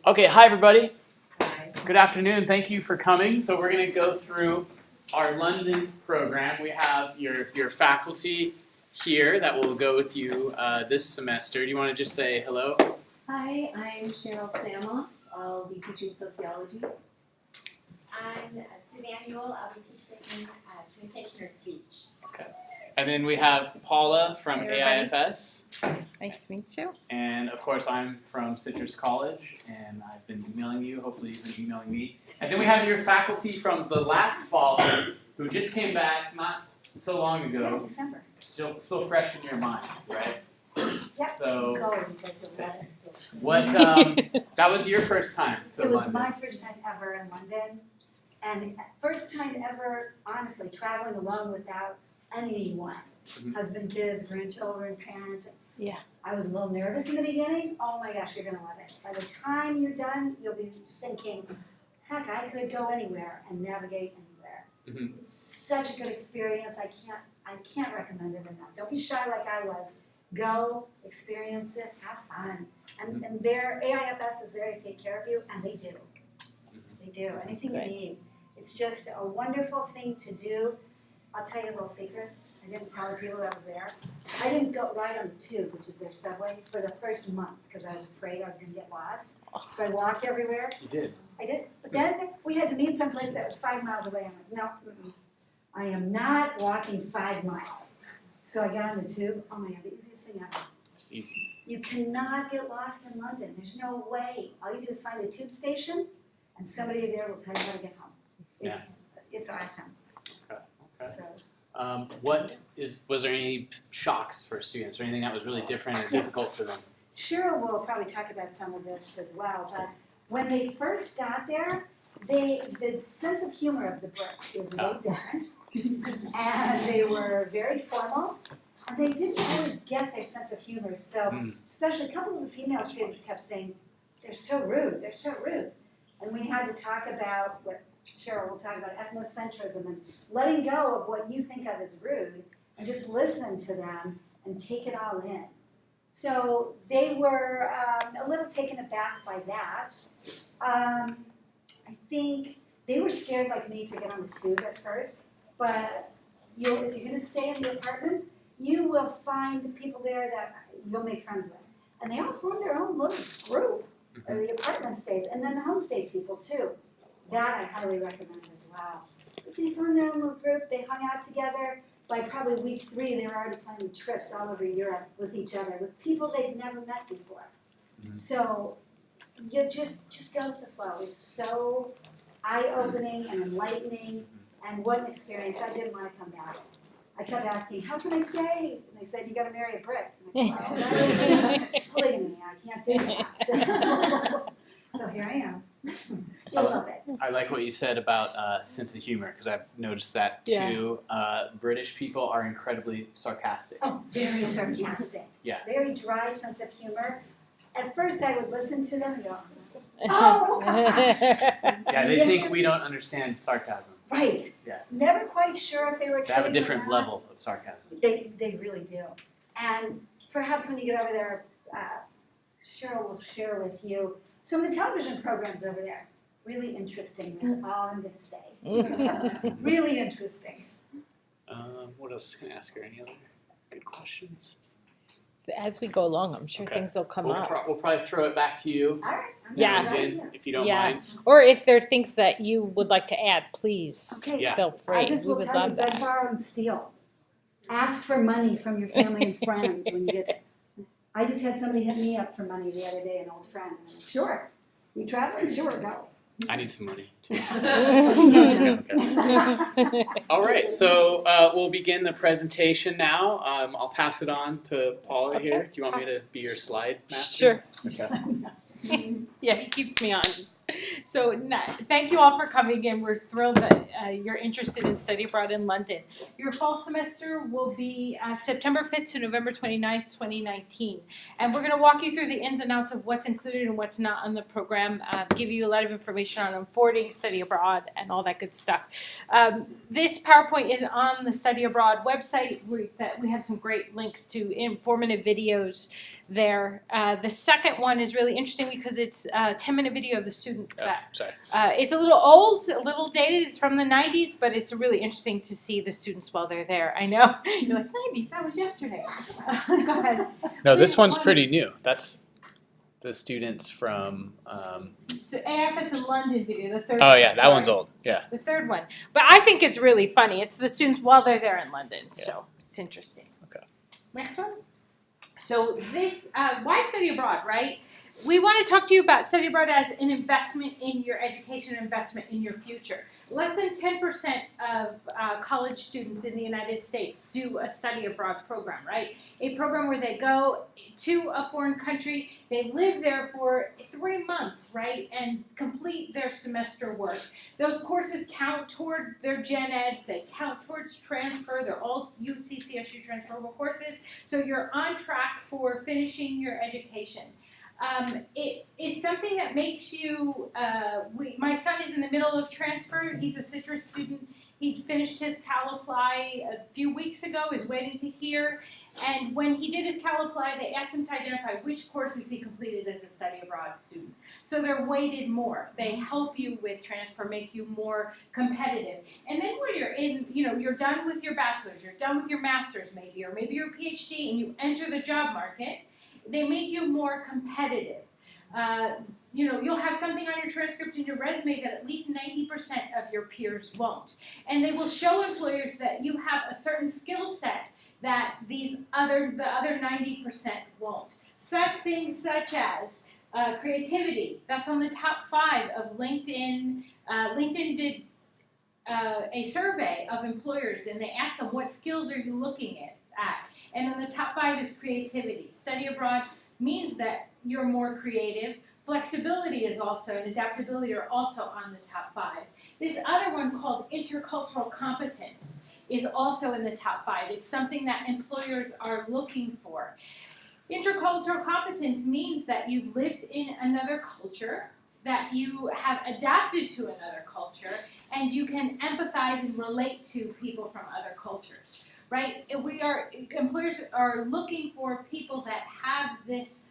Okay, hi everybody. Hi. Good afternoon. Thank you for coming. So we're going to go through our London program. We have your faculty here that will go with you this semester. Do you want to just say hello? Hi, I'm Sheryl Samoff. I'll be teaching sociology. I'm Suzanne. I'll be teaching communication or speech. Okay. And then we have Paula from Hi, everybody. AIFS. Nice to meet you. And of course I'm from Citrus College and I've been emailing you. Hopefully you've been emailing me. And then we have your faculty from the last fall who just came back not so long ago. Yeah, December. Still fresh in your mind, right? Yep. So Go because of weather. what that was your first time to It was London. my first time ever in London, and first time ever, honestly, traveling alone without anyone. Mhm. Husband, kids, grandchildren, parents. Yeah. I was a little nervous in the beginning. Oh my gosh, you're gonna love it. By the time you're done, you'll be thinking, heck, I could go anywhere and navigate anywhere. Mhm. It's such a good experience. I can't recommend it enough. Don't be shy like I was. Go, experience it, have fun. And their AIFS is there to take care of you, and they do. They do, anything you Great. need. It's just a wonderful thing to do. I'll tell you a little secret. I didn't tell the people that was there. I didn't go ride on the tube, which is their subway, for the first month because I was afraid I was going to get lost. So I walked everywhere. You did. I did. But then we had to meet someplace that was 5 miles away. I'm like, no, I am not walking 5 miles. So I got on the tube. Oh my God, the easiest thing ever. It's easy. You cannot get lost in London. There's no way. All you do is find a tube station, and somebody there will tell you how to get home. It's awesome. Okay. So, Was there any shocks for students or anything that was really different or Yes. difficult for them? Cheryl will probably talk about some of this as well. But when they first got there, the sense of humor of the Brits is way different, and they were very formal. And they didn't always get their sense of humor. So, especially a couple of the female students kept saying, they're so rude, they're so rude. And we had to talk about what Sheryl will talk about, ethnocentrism and letting go of what you think of as rude and just listen to them and take it all in. So they were a little taken aback by that. I think they were scared like me to get on the tube at first, but if you're going to stay in the apartments, you will find people there that you'll make friends with. And they all form their own little group, or the apartment stays, and then the homestay people too. That I highly recommend as well. But they formed their own little group, they hung out together. By probably week 3, they were already planning trips all over Europe with each other, with people they'd never met before. So you just go with the flow. It's so eye-opening and enlightening, and what an experience. I didn't want to come back. I kept asking, how can I stay? And they said, you got to marry a Brit. And I said, polygamy, I can't do that. So here I am. You'll love it. I like what you said about sense of humor because I've noticed that too. British people are incredibly sarcastic. Oh, very sarcastic. Yeah. Very dry sense of humor. At first I would listen to them and go, oh! Yeah, they think we don't understand sarcasm. Right. Yeah. Never quite sure if they were kidding They have a or different not. level of sarcasm. They really do. And perhaps when you get over there, Sheryl will share with you some of the television programs over there. Really interesting, that's all I'm going to say. Really interesting. What else can I ask her? Any other good questions? As we go along, I'm sure Okay. things will come We'll up. We'll probably throw it back to you. All right. I'm Yeah. ready. Again, if you don't Yeah. mind. Or if there are things that you would like to add, please Okay. Yeah. feel free. I just We will would tell you, love beg, that. borrow, and steal. Ask for money from your family and friends when you get to. I just had somebody hit me up for money the other day, an old friend. I'm like, sure. You traveling? Sure, go. I need some money too. Okay. Okay. All right, so we'll begin the presentation now. I'll pass it on to Paula Okay. here. Do you want me to be your slide master? Sure. Okay. Yeah, he keeps me on. So thank you all for coming in. We're thrilled that you're interested in study abroad in London. Your fall semester will be September 5th to November 29th, 2019. And we're going to walk you through the ins and outs of what's included and what's not on the program, give you a lot of information on onboarding, study abroad, and all that good stuff. This PowerPoint is on the Study Abroad website. We have some great links to informative videos there. The second one is really interesting because it's a 10-minute video of the students that Sorry. it's a little old, a little dated. It's from the 90s, but it's really interesting to see the students while they're there. I know. You're like, 90s, that was yesterday. Go ahead. No, this one's One- pretty new. That's the students from. So AFS in London video, the third Oh one. yeah, that sorry. one's old. Yeah. The third one. But I think it's really funny. It's the students while they're there in London. Yeah. So it's interesting. Okay. Next one. So this, why study abroad, right? We want to talk to you about study abroad as an investment in your education, an investment in your future. Less than 10% of college students in the United States do a study abroad program, right? A program where they go to a foreign country, they live there for 3 months, right, and complete their semester work. Those courses count toward their gen eds, they count towards transfer, they're all UCCSU transferable courses, so you're on track for finishing your education. It is something that makes you, my son is in the middle of transfer, he's a citrus student, he finished his Cal Apply a few weeks ago, is waiting to hear, and when he did his Cal Apply, they asked him to identify which courses he completed as a study abroad student. So they're weighted more, they help you with transfer, make you more competitive. And then when you're in, you're done with your bachelor's, you're done with your master's maybe, or maybe your PhD, and you enter the job market, they make you more competitive. You'll have something on your transcript and your resume that at least 90% of your peers won't. And they will show employers that you have a certain skill set that the other 90% won't. Such things such as creativity. That's on the top 5 of LinkedIn. LinkedIn did a survey of employers and they asked them, what skills are you looking at? And then the top 5 is creativity. Study abroad means that you're more creative. Flexibility is also, and adaptability are also on the top 5. This other one called intercultural competence is also in the top 5. It's something that employers are looking for. Intercultural competence means that you've lived in another culture, that you have adapted to another culture, and you can empathize and relate to people from other cultures. Right? Employers are looking for people that have this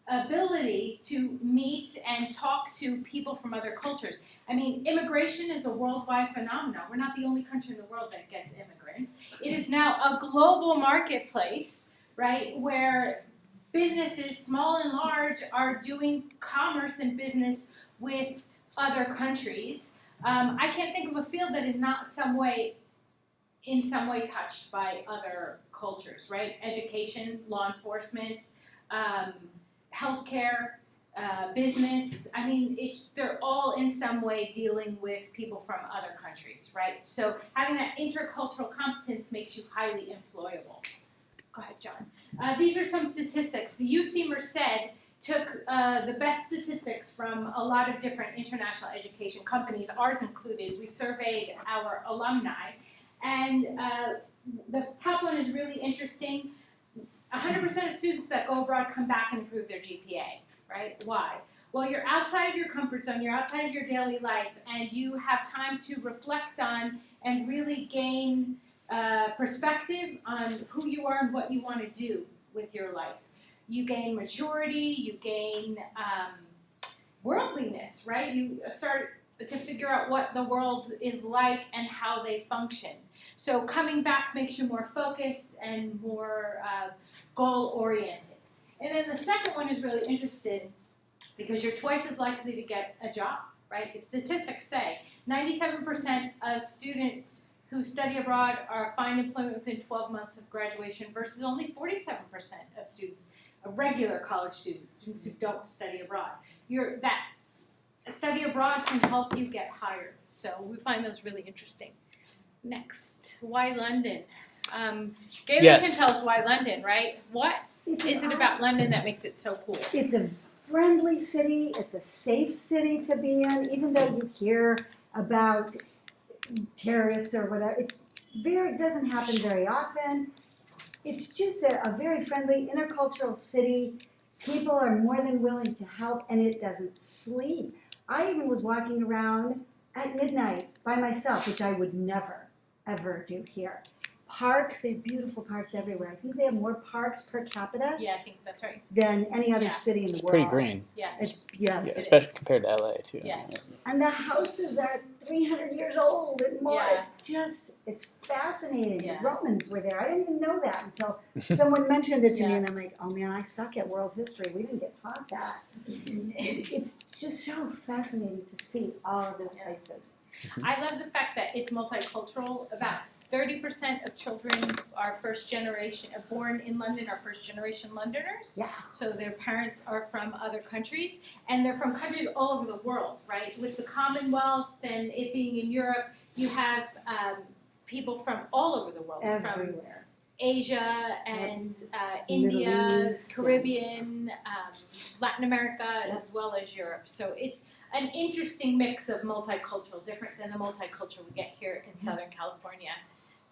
ability to meet and talk to people from other cultures. I mean, immigration is a worldwide phenomenon. We're not the only country in the world that gets immigrants. It is now a global marketplace, right, where businesses, small and large, are doing commerce and business with other countries. I can't think of a field that is not in some way touched by other cultures, right? Education, law enforcement, healthcare, business. I mean, they're all in some way dealing with people from other countries, right? So having that intercultural competence makes you highly employable. Go ahead, John. These are some statistics. The UC Merced took the best statistics from a lot of different international education companies, ours included. We surveyed our alumni. And the top one is really interesting. 100% of students that go abroad come back and improve their GPA, right? Why? Well, you're outside of your comfort zone, you're outside of your daily life, and you have time to reflect on and really gain perspective on who you are and what you want to do with your life. You gain maturity, you gain worldliness, right? You start to figure out what the world is like and how they function. So coming back makes you more focused and more goal-oriented. And then the second one is really interesting because you're twice as likely to get a job, right? The statistics say 97% of students who study abroad find employment within 12 months of graduation versus only 47% of students, of regular college students who don't study abroad. That study abroad can help you get hired. So we find those really interesting. Next, why London? Galen Yes. can tell us why London, right? What It's is it about London that makes it so cool? It's a friendly city, it's a safe city to be in, even though you hear about terrorists or whatever. It doesn't happen very often. It's just a very friendly, intercultural city. People are more than willing to help, and it doesn't sleep. I even was walking around at midnight by myself, which I would never, ever do here. parks, they have beautiful parks everywhere. I think they have more parks per capita Yeah, I think that's right. than any other Yeah. city in the It's world. pretty green, Yes. It's, yeah, yes. especially is. compared to LA too. Yes. And the houses are 300 years old and more. Yeah. It's fascinating. Yeah. The Romans were there. I didn't even know that until someone mentioned it to me, Yeah. and I'm like, oh man, I suck at world history. We didn't get taught that. It's just so fascinating to see all of those Yeah. places. I love the fact that it's multicultural. About 30% of children are first generation, born in London, are first generation Londoners. Yeah. So their parents are from other countries, and they're from countries all over the world, right? With the Commonwealth and it being in Europe, you have people from all over the world, from Everywhere. Asia and Middle India, East, Caribbean, Latin America, as well as Europe. So it's an interesting mix of multicultural, different than the multicultural we get here in Southern California,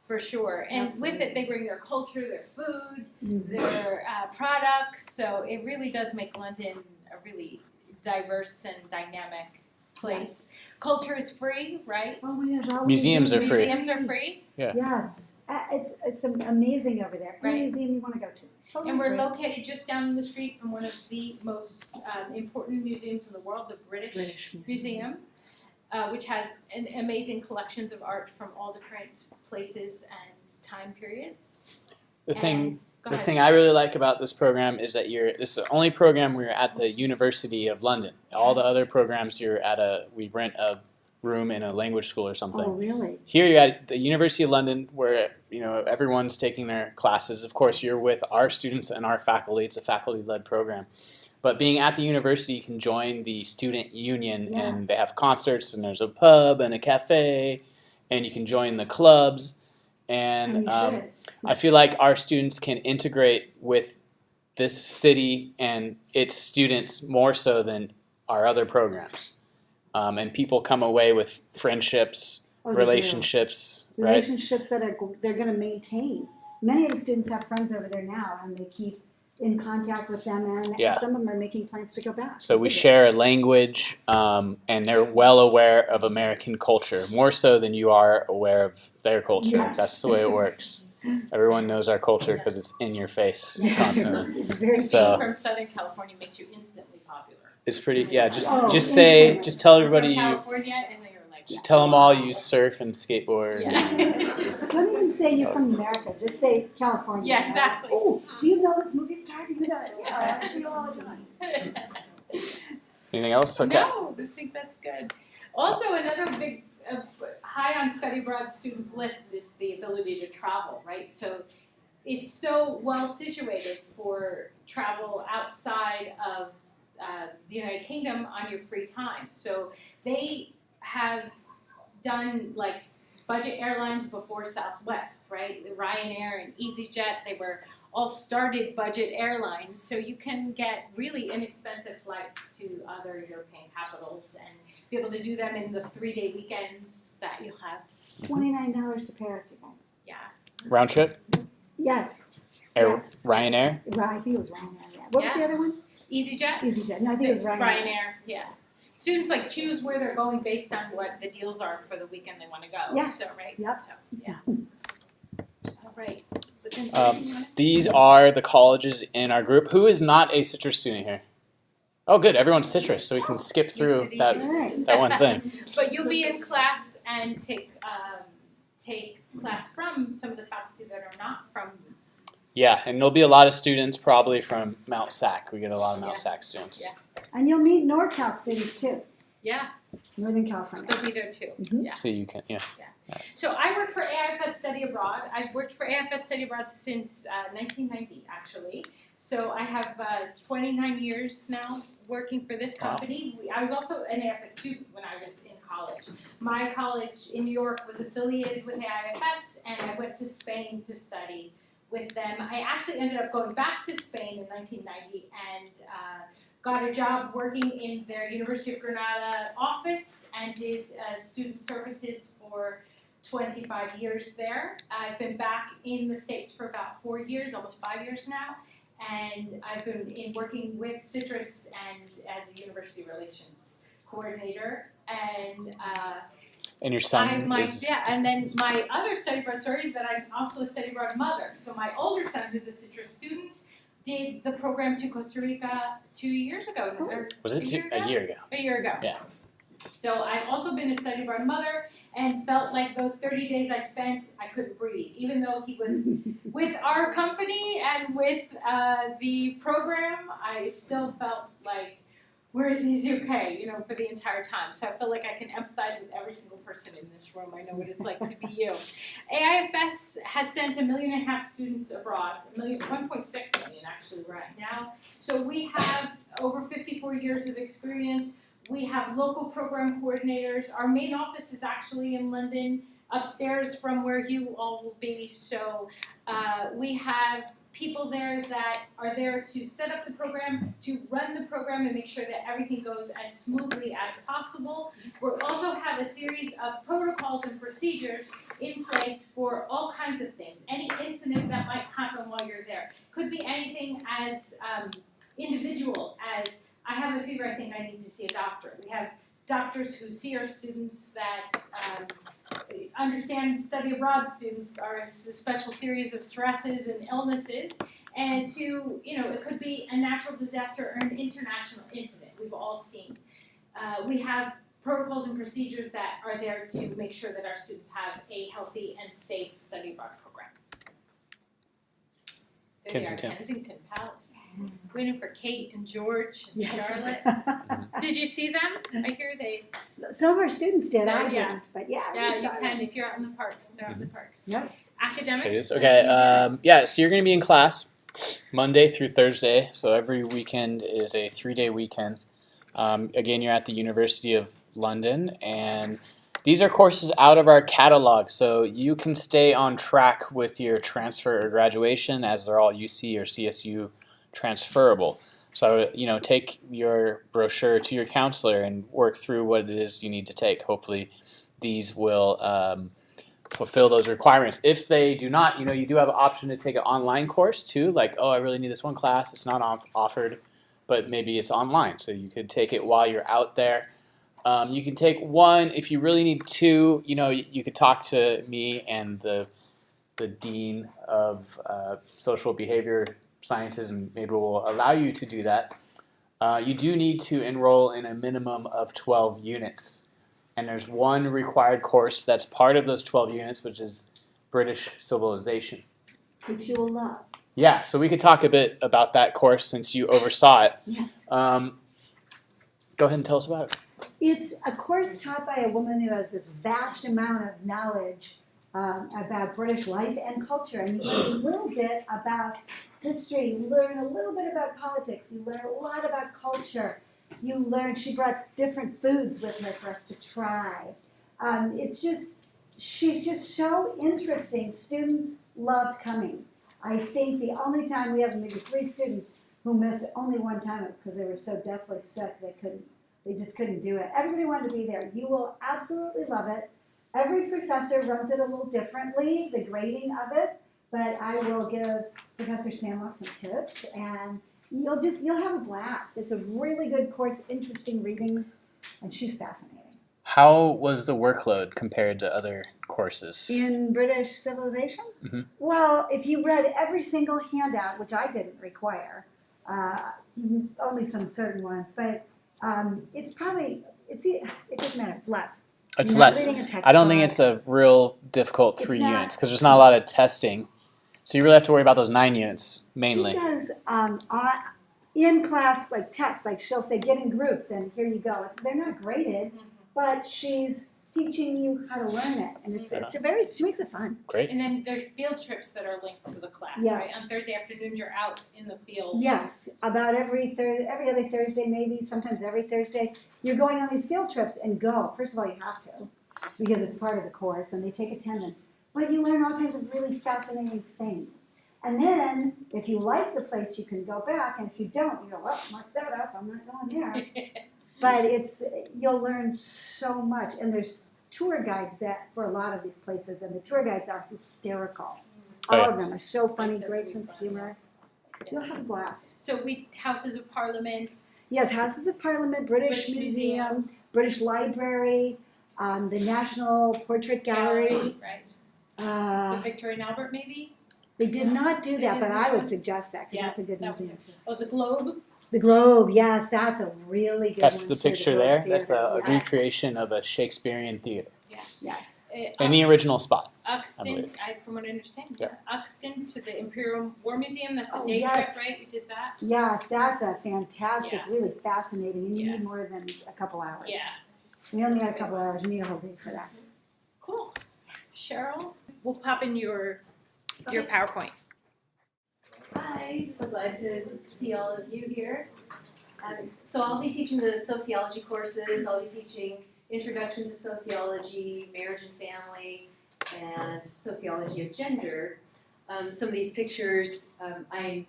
for sure. And with it, they bring their culture, their food, their products. So it really does make London a really diverse and dynamic place. Culture is free, right? Oh my gosh, all Museums are free. Museums are free. Yes. It's amazing over there. Any Right. museum you want to go to. Totally And we're free. located just down the street from one of the most important museums in the world, the British Museum, which has an amazing collections of art from all different places and time periods. The thing Go The ahead. thing I really like about this program is that this is the only program where you're at the University of London. All the other programs we rent a room in a language school or something. Oh, really? Here you're at the University of London where everyone's taking their classes. Of course, you're with our students and our faculty. It's a faculty-led program. But being at the university, you can join the student union, and they have concerts, and there's a pub and a cafe, and you can join the clubs. And I feel like our students can integrate with this city and its students more so than our other programs. And people come away with friendships, relationships, right? Relationships that they're going to maintain. Many of the students have friends over there now, and they keep in contact with them, and some of them are making plans to go back. So we share a language, and they're well aware of American culture, more so than you are aware of their culture. Yes. That's the way it works. Everyone knows our culture because it's in your face constantly. Very So Being from Southern California makes you instantly popular. it's pretty. Oh, Just tell everybody From you. California, and then you're like, Just tell them all you surf and skateboard. Yeah. Don't even say you're from America. Just say California. Yeah, exactly. Oh, do you know this movie star? Do you know it? Yeah, I see you all the time. Anything else? Okay. No, I think that's good. Also, another big high on study abroad students' list is the ability to travel, right? So it's so well situated for travel outside of the United Kingdom on your free time. So they have done like budget airlines before Southwest, right? Ryanair and EasyJet, they were all started budget airlines, so you can get really inexpensive flights to other European capitals and be able to do them in the 3-day weekends that you'll have. $29 to Paris, you guys. Yeah. Round trip? Yes. Yes. Ryanair? I think it was Ryanair. Yeah. What was the other one? EasyJet? EasyJet. No, I think it was Ryanair. Ryanair, yeah. Students like choose where they're going based on what the deals are for the weekend they want to go. Yes. So right. Yep. So yeah. All right. But then These are the colleges in our group. Who is not a Citrus student here? Oh, good. Everyone's Citrus, so we can skip through Makes it that, easy. Right. that one thing. But you'll be in class and take class from some of the faculty that are not from. Yeah, and there'll be a lot of students probably from Mount Sac. We get a lot of Mount Sac students. Yeah. And you'll meet NorCal students too. Yeah, Northern California. they'll be there too. Mhm. Yeah. So you can, So I work for AIFS Study Abroad. I've worked for AIFS Study Abroad since 1990, actually. So I have 29 years now working for this company. I was also an AIFS student when I was in college. My college in New York was affiliated with AIFS, and I went to Spain to study with them. I actually ended up going back to Spain in 1990 and got a job working in their University of Granada office and did student services for 25 years there. I've been back in the States for about 4 years, almost 5 years now, and I've been working with Citrus and as a university relations coordinator. And And your son is and then my other study abroad story is that I'm also a study abroad mother. So my older son, who's a Citrus student, did the program to Costa Rica 2 years ago. Or was it a year ago? A year ago. Yeah. So I've also been a study abroad mother and felt like those 30 days I spent, I couldn't breathe. Even though he was with our company and with the program, I still felt like, where is he? Is he okay? You know, for the entire time. So I feel like I can empathize with every single person in this room. I know what it's like to be you. AIFS has sent 1.5 million students abroad, 1.6 million actually we're at now. So we have over 54 years of experience. We have local program coordinators. Our main office is actually in London, upstairs from where you all will be. So we have people there that are there to set up the program, to run the program and make sure that everything goes as smoothly as possible. We also have a series of protocols and procedures in place for all kinds of things. Any incident that might happen while you're there. Could be anything as individual as, I have a fever, I think I need to see a doctor. We have doctors who see our students that understand study abroad students are a special series of stresses and illnesses, and to, it could be a natural disaster or an international incident we've all seen. We have protocols and procedures that are there to make sure that our students have a healthy and safe study abroad program. There they are, Kensington Palace. Waiting for Kate and George and Charlotte. Did you see them? I hear they. Some of our students did. I Yeah. didn't, but yeah. Yeah, you can if you're out in the parks. They're out in the parks. Yep. Academics. Okay. So you're going to be in class Monday through Thursday. So every weekend is a 3-day weekend. Again, you're at the University of London, and these are courses out of our catalog, so you can stay on track with your transfer or graduation, as they're all UC or CSU transferable. So, take your brochure to your counselor and work through what it is you need to take. Hopefully, these will fulfill those requirements. If they do not, you do have an option to take an online course too, like, I really need this one class, it's not offered, but maybe it's online, so you could take it while you're out there. You can take one. If you really need two, you could talk to me and the Dean of Social Behavior Sciences, and maybe we'll allow you to do that. You do need to enroll in a minimum of 12 units. And there's one required course that's part of those 12 units, which is British Civilization. Which you will love. Yeah, so we could talk a bit about that course since you oversaw it. Yes. Go ahead and tell us about it. It's a course taught by a woman who has this vast amount of knowledge about British life and culture. And you learn a little bit about history, you learn a little bit about politics, you learn a lot about culture. You learn, she brought different foods with her for us to try. She's just so interesting. Students loved coming. I think the only time we have maybe 3 students who missed only one time, it was because they were so deathly sick they just couldn't do it. Everybody wanted to be there. You will absolutely love it. Every professor runs it a little differently, the grading of it, but I will give Professor Samoff some tips, and you'll have a blast. It's a really good course, interesting readings, and she's fascinating. How was the workload compared to other courses? In British Civilization? Mm-hmm. Well, if you read every single handout, which I didn't require, only some certain ones, but it doesn't matter, it's less. It's You're not less. reading a textbook. I don't think it's a real difficult 3 It's not. units because there's not a lot of testing. So you really have to worry about those 9 units mainly. She does in class like tests, like she'll say get in groups and here you go. They're not graded, but she's teaching you how to learn it, and she makes it fun. Great. And then there's field trips that are linked to the class, Yes. right? On Thursday afternoons, you're out in the field. Yes, about every other Thursday, maybe sometimes every Thursday, you're going on these field trips and go. First of all, you have to because it's part of the course and they take attendance. But you learn all kinds of really fascinating things. And then, if you like the place, you can go back, and if you don't, you go, well, mark that up, I'm not going there. But you'll learn so much, and there's tour guides for a lot of these places, and the tour guides are hysterical. All of them are so funny, great sense of humor. You'll have a blast. So Houses of Parliament. Yes, Houses of Parliament, British Museum, British Library. the National Portrait Gallery. Right. The Uh, Victoria and Albert, maybe? they did not do They that, but didn't I do would that? suggest that, because Yeah, that's a good that was museum too. Oh, the Globe? The Globe, yes, that's a really good one That's the too, picture Globe there. That's Theater, a yes. recreation of a Shakespearean theater Yes. in the original spot. I Uxton, believe. from what I understand, Yeah. Uxton to the Imperial War Museum, that's a Oh, day yes. trip, right? You did that? Yes, that's a fantastic, Yeah. really fascinating, and you Yeah. need more than a couple hours. Yeah. We only had a couple hours, you need a whole day for that. Cool. Cheryl, we'll pop in your PowerPoint. Hi, so glad to see all of you here. So I'll be teaching the sociology courses. I'll be teaching Introduction to Sociology, Marriage and Family, and Sociology of Gender. Some of these pictures, I've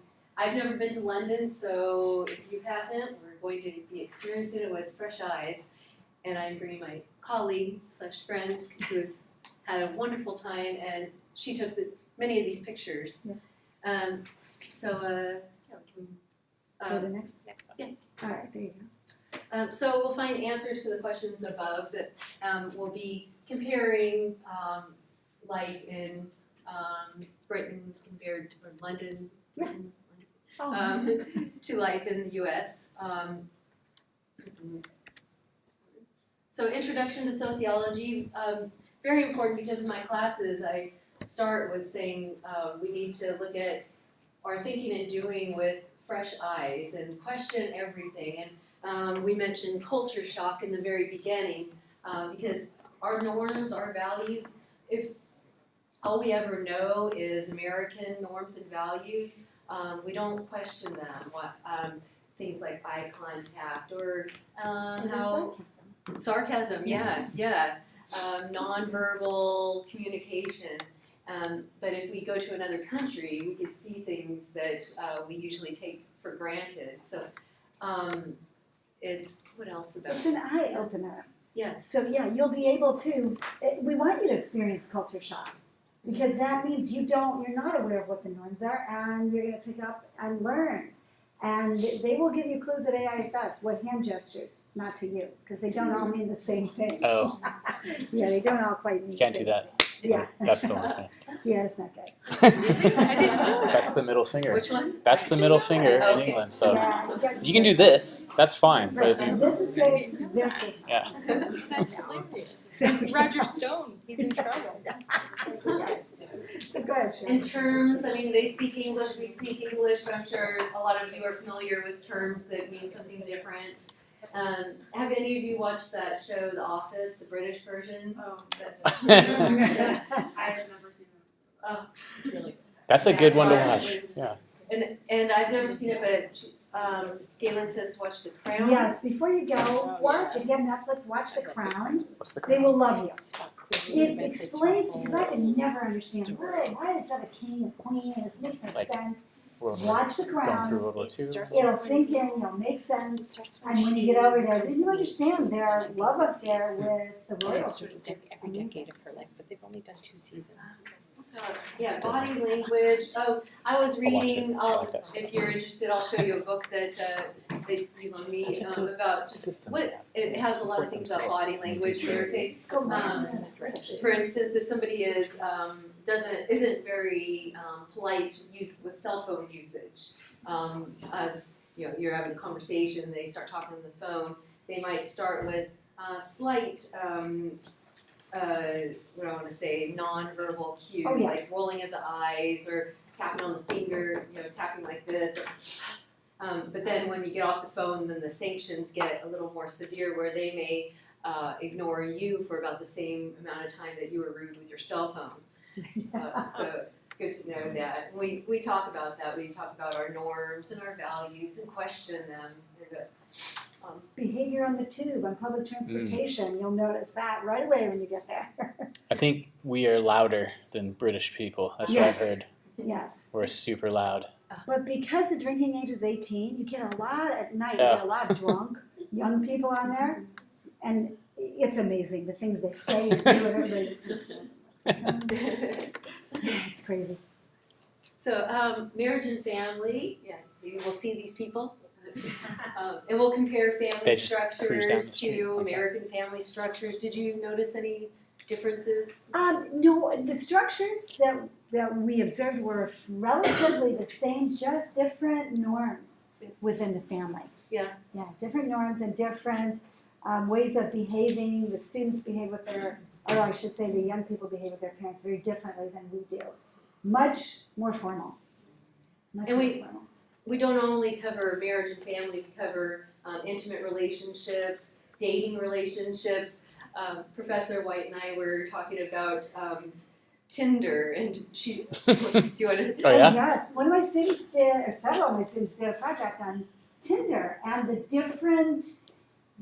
never been to London, so if you haven't, we're going to be experiencing it with fresh eyes. And I'm bringing my colleague / friend who has had a wonderful time, and she took many of these pictures. Yeah. Go to the next. Next one. Yeah. All right, there you go. So we'll find answers to the questions above that we'll be comparing life in Britain compared to London, Yeah. to life in the US. So introduction to sociology, very important because in my classes I start with saying we need to look at our thinking and doing with fresh eyes and question everything. And we mentioned culture shock in the very beginning because our norms, our values, if all we ever know is American norms and values, we don't question them. Things like eye contact or how sarcasm, yeah. Nonverbal communication. But if we go to another country, we could see things that we usually take for granted. So it's, what else about It's an eye opener. Yeah. So yeah, you'll be able to, we want you to experience culture shock. Because that means you're not aware of what the norms are, and you're gonna pick up and learn. And they will give you clues at AIFS, what hand gestures not to use, because they don't all mean the same thing. Oh, Yeah, they don't all quite mean the can't same do that. thing. Yeah. That's the one. Yeah, it's not good. I didn't know that. That's the middle finger. Which one? That's the middle finger in Okay. England. So Yeah, you can do this. That's fine. But Right, if you, and this is big, this is. yeah. That's hilarious. Roger Stone, he's in trouble. Go ahead, Sheryl. In terms, I mean, they speak English, we speak English, but I'm sure a lot of you are familiar with terms that mean something different. Have any of you watched that show, The Office, the British version? Oh, I've never seen that. Oh, it's really good. That's a good one to Yeah. watch. Yeah. And I've never seen it, but Galen says to watch The Crown. Yes, before you go, watch, if you have Netflix, watch The Crown. What's the They crown? will love you. It explains, because I could never understand, why does it have a king and queen, and this makes no Like, sense. World War- Watch The Going Crown, through World War II. it'll sink in, you'll make sense, and when you get over there, then you understand their love affair with the royals. Every decade of her life, but they've only done 2 seasons. Yeah, body language. Oh, I was I'll watch reading. it. I like that If you're interested, I'll show you a book that you loaned me about just System. what it has a lot of things about body language. They were saying, Go on. for instance, if somebody isn't very polite with cell phone usage, you're having a conversation, they start talking on the phone. They might start with slight. What do I want to say, non-verbal cues, Oh, yeah. like rolling of the eyes or tapping on the finger, tapping like this. But then when you get off the phone, then the sanctions get a little more severe where they may ignore you for about the same amount of time that you were rude with your cell phone. So it's good to know that. We talk about that. We talk about our norms and our values and question them. Behavior on the tube, on public transportation, you'll notice that right away when you get there. I think we are louder than British people. That's Yes. what I've heard. Yes, We're super loud. but because the drinking age is 18, you get a lot at night, you Yeah. get a lot of drunk young people on there, and it's amazing, the things they say and do, and everybody's it's crazy. So marriage and family, yeah, you will see these people And we'll compare They family just cruise down the structures street. to Okay. American family structures. Did you notice any differences? No, the structures that we observed were relatively the same, just different norms within the family. Yeah. Yeah, different norms and different ways of behaving. The students behave with their, or I should say the young people behave with their parents very differently than we do. Much more formal. Much And more we- formal. We don't only cover marriage and family, we cover intimate relationships, dating relationships. Professor White and I were talking about Tinder, and she's, do you want to? Oh yeah? Yes, one of my students did, or several of my students did a project on Tinder and the different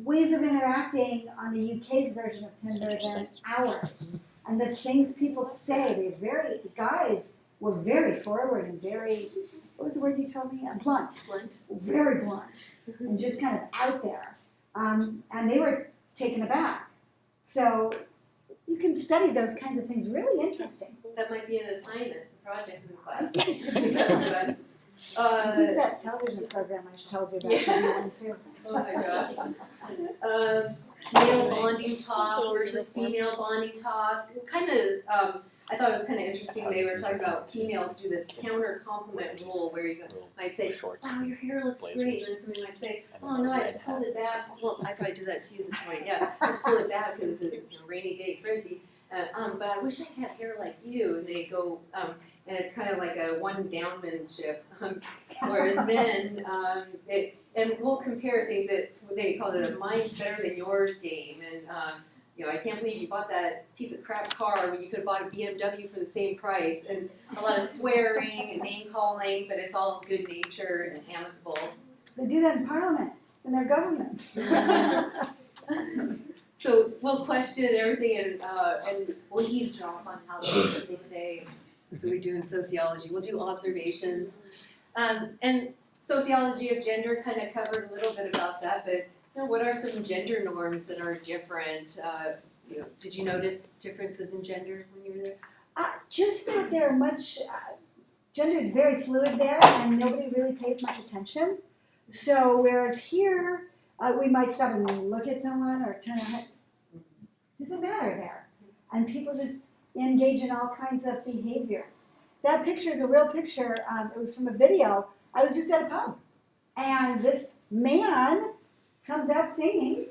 ways of interacting on the UK's version of Tinder than ours. And the things people say, the guys were very forward and very, what was the word you told me? Blunt. Blunt. Very blunt and just kind of out there. And they were taken aback. So you can study those kinds of things, really interesting. That might be an assignment, a project in I class. think it should be done. I think Uh, that television program I told you about should be one too. oh my gosh. Male bonding talk versus female bonding talk. Kind of, I thought it was kind of interesting. They were talking about females do this counter compliment rule where you might say, Shorts. "Wow, your hair looks great," and then somebody might say, "Oh no, I just pulled it back." Well, I probably did that to you this morning. Yeah, I just pulled it back because it's a rainy day, frizzy. But I wish I had hair like you. And they go, and it's kind of like a one-downmanship. Whereas men, and we'll compare things that they call it a mine's better than yours game. And I can't believe you bought that piece of crap car when you could have bought a BMW for the same price. And a lot of swearing and name calling, but it's all good natured and amicable. They do that in Parliament, in their government. So we'll question everything and we'll eavesdrop on how what they say. That's what we do in sociology. We'll do observations. And sociology of gender kind of covered a little bit about that, but what are some gender norms that are different? Did you notice differences in gender when you were there? Just that there are gender is very fluid there and nobody really pays much attention. So whereas here, we might stop and look at someone or turn our head. Doesn't matter there. And people just engage in all kinds of behaviors. That picture is a real picture. It was from a video. I was just at a pub. And this man comes out singing,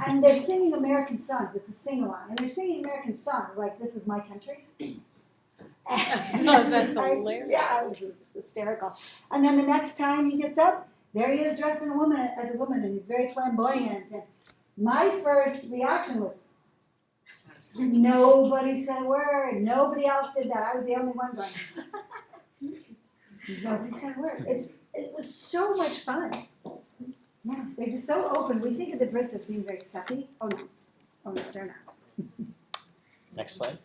and they're singing American songs. It's a sing-along. And they're singing American songs like This Is My Country. Oh, that's hilarious. Yeah, it was hysterical. And then the next time he gets up, there he is dressed as a woman, and he's very flamboyant. And my first reaction was, nobody said a word. Nobody else did that. I was the only one going. Nobody said a word. It was so much fun. Yeah, they're just so open. We think of the Brits as being very stuffy. Oh no, they're not. Next slide.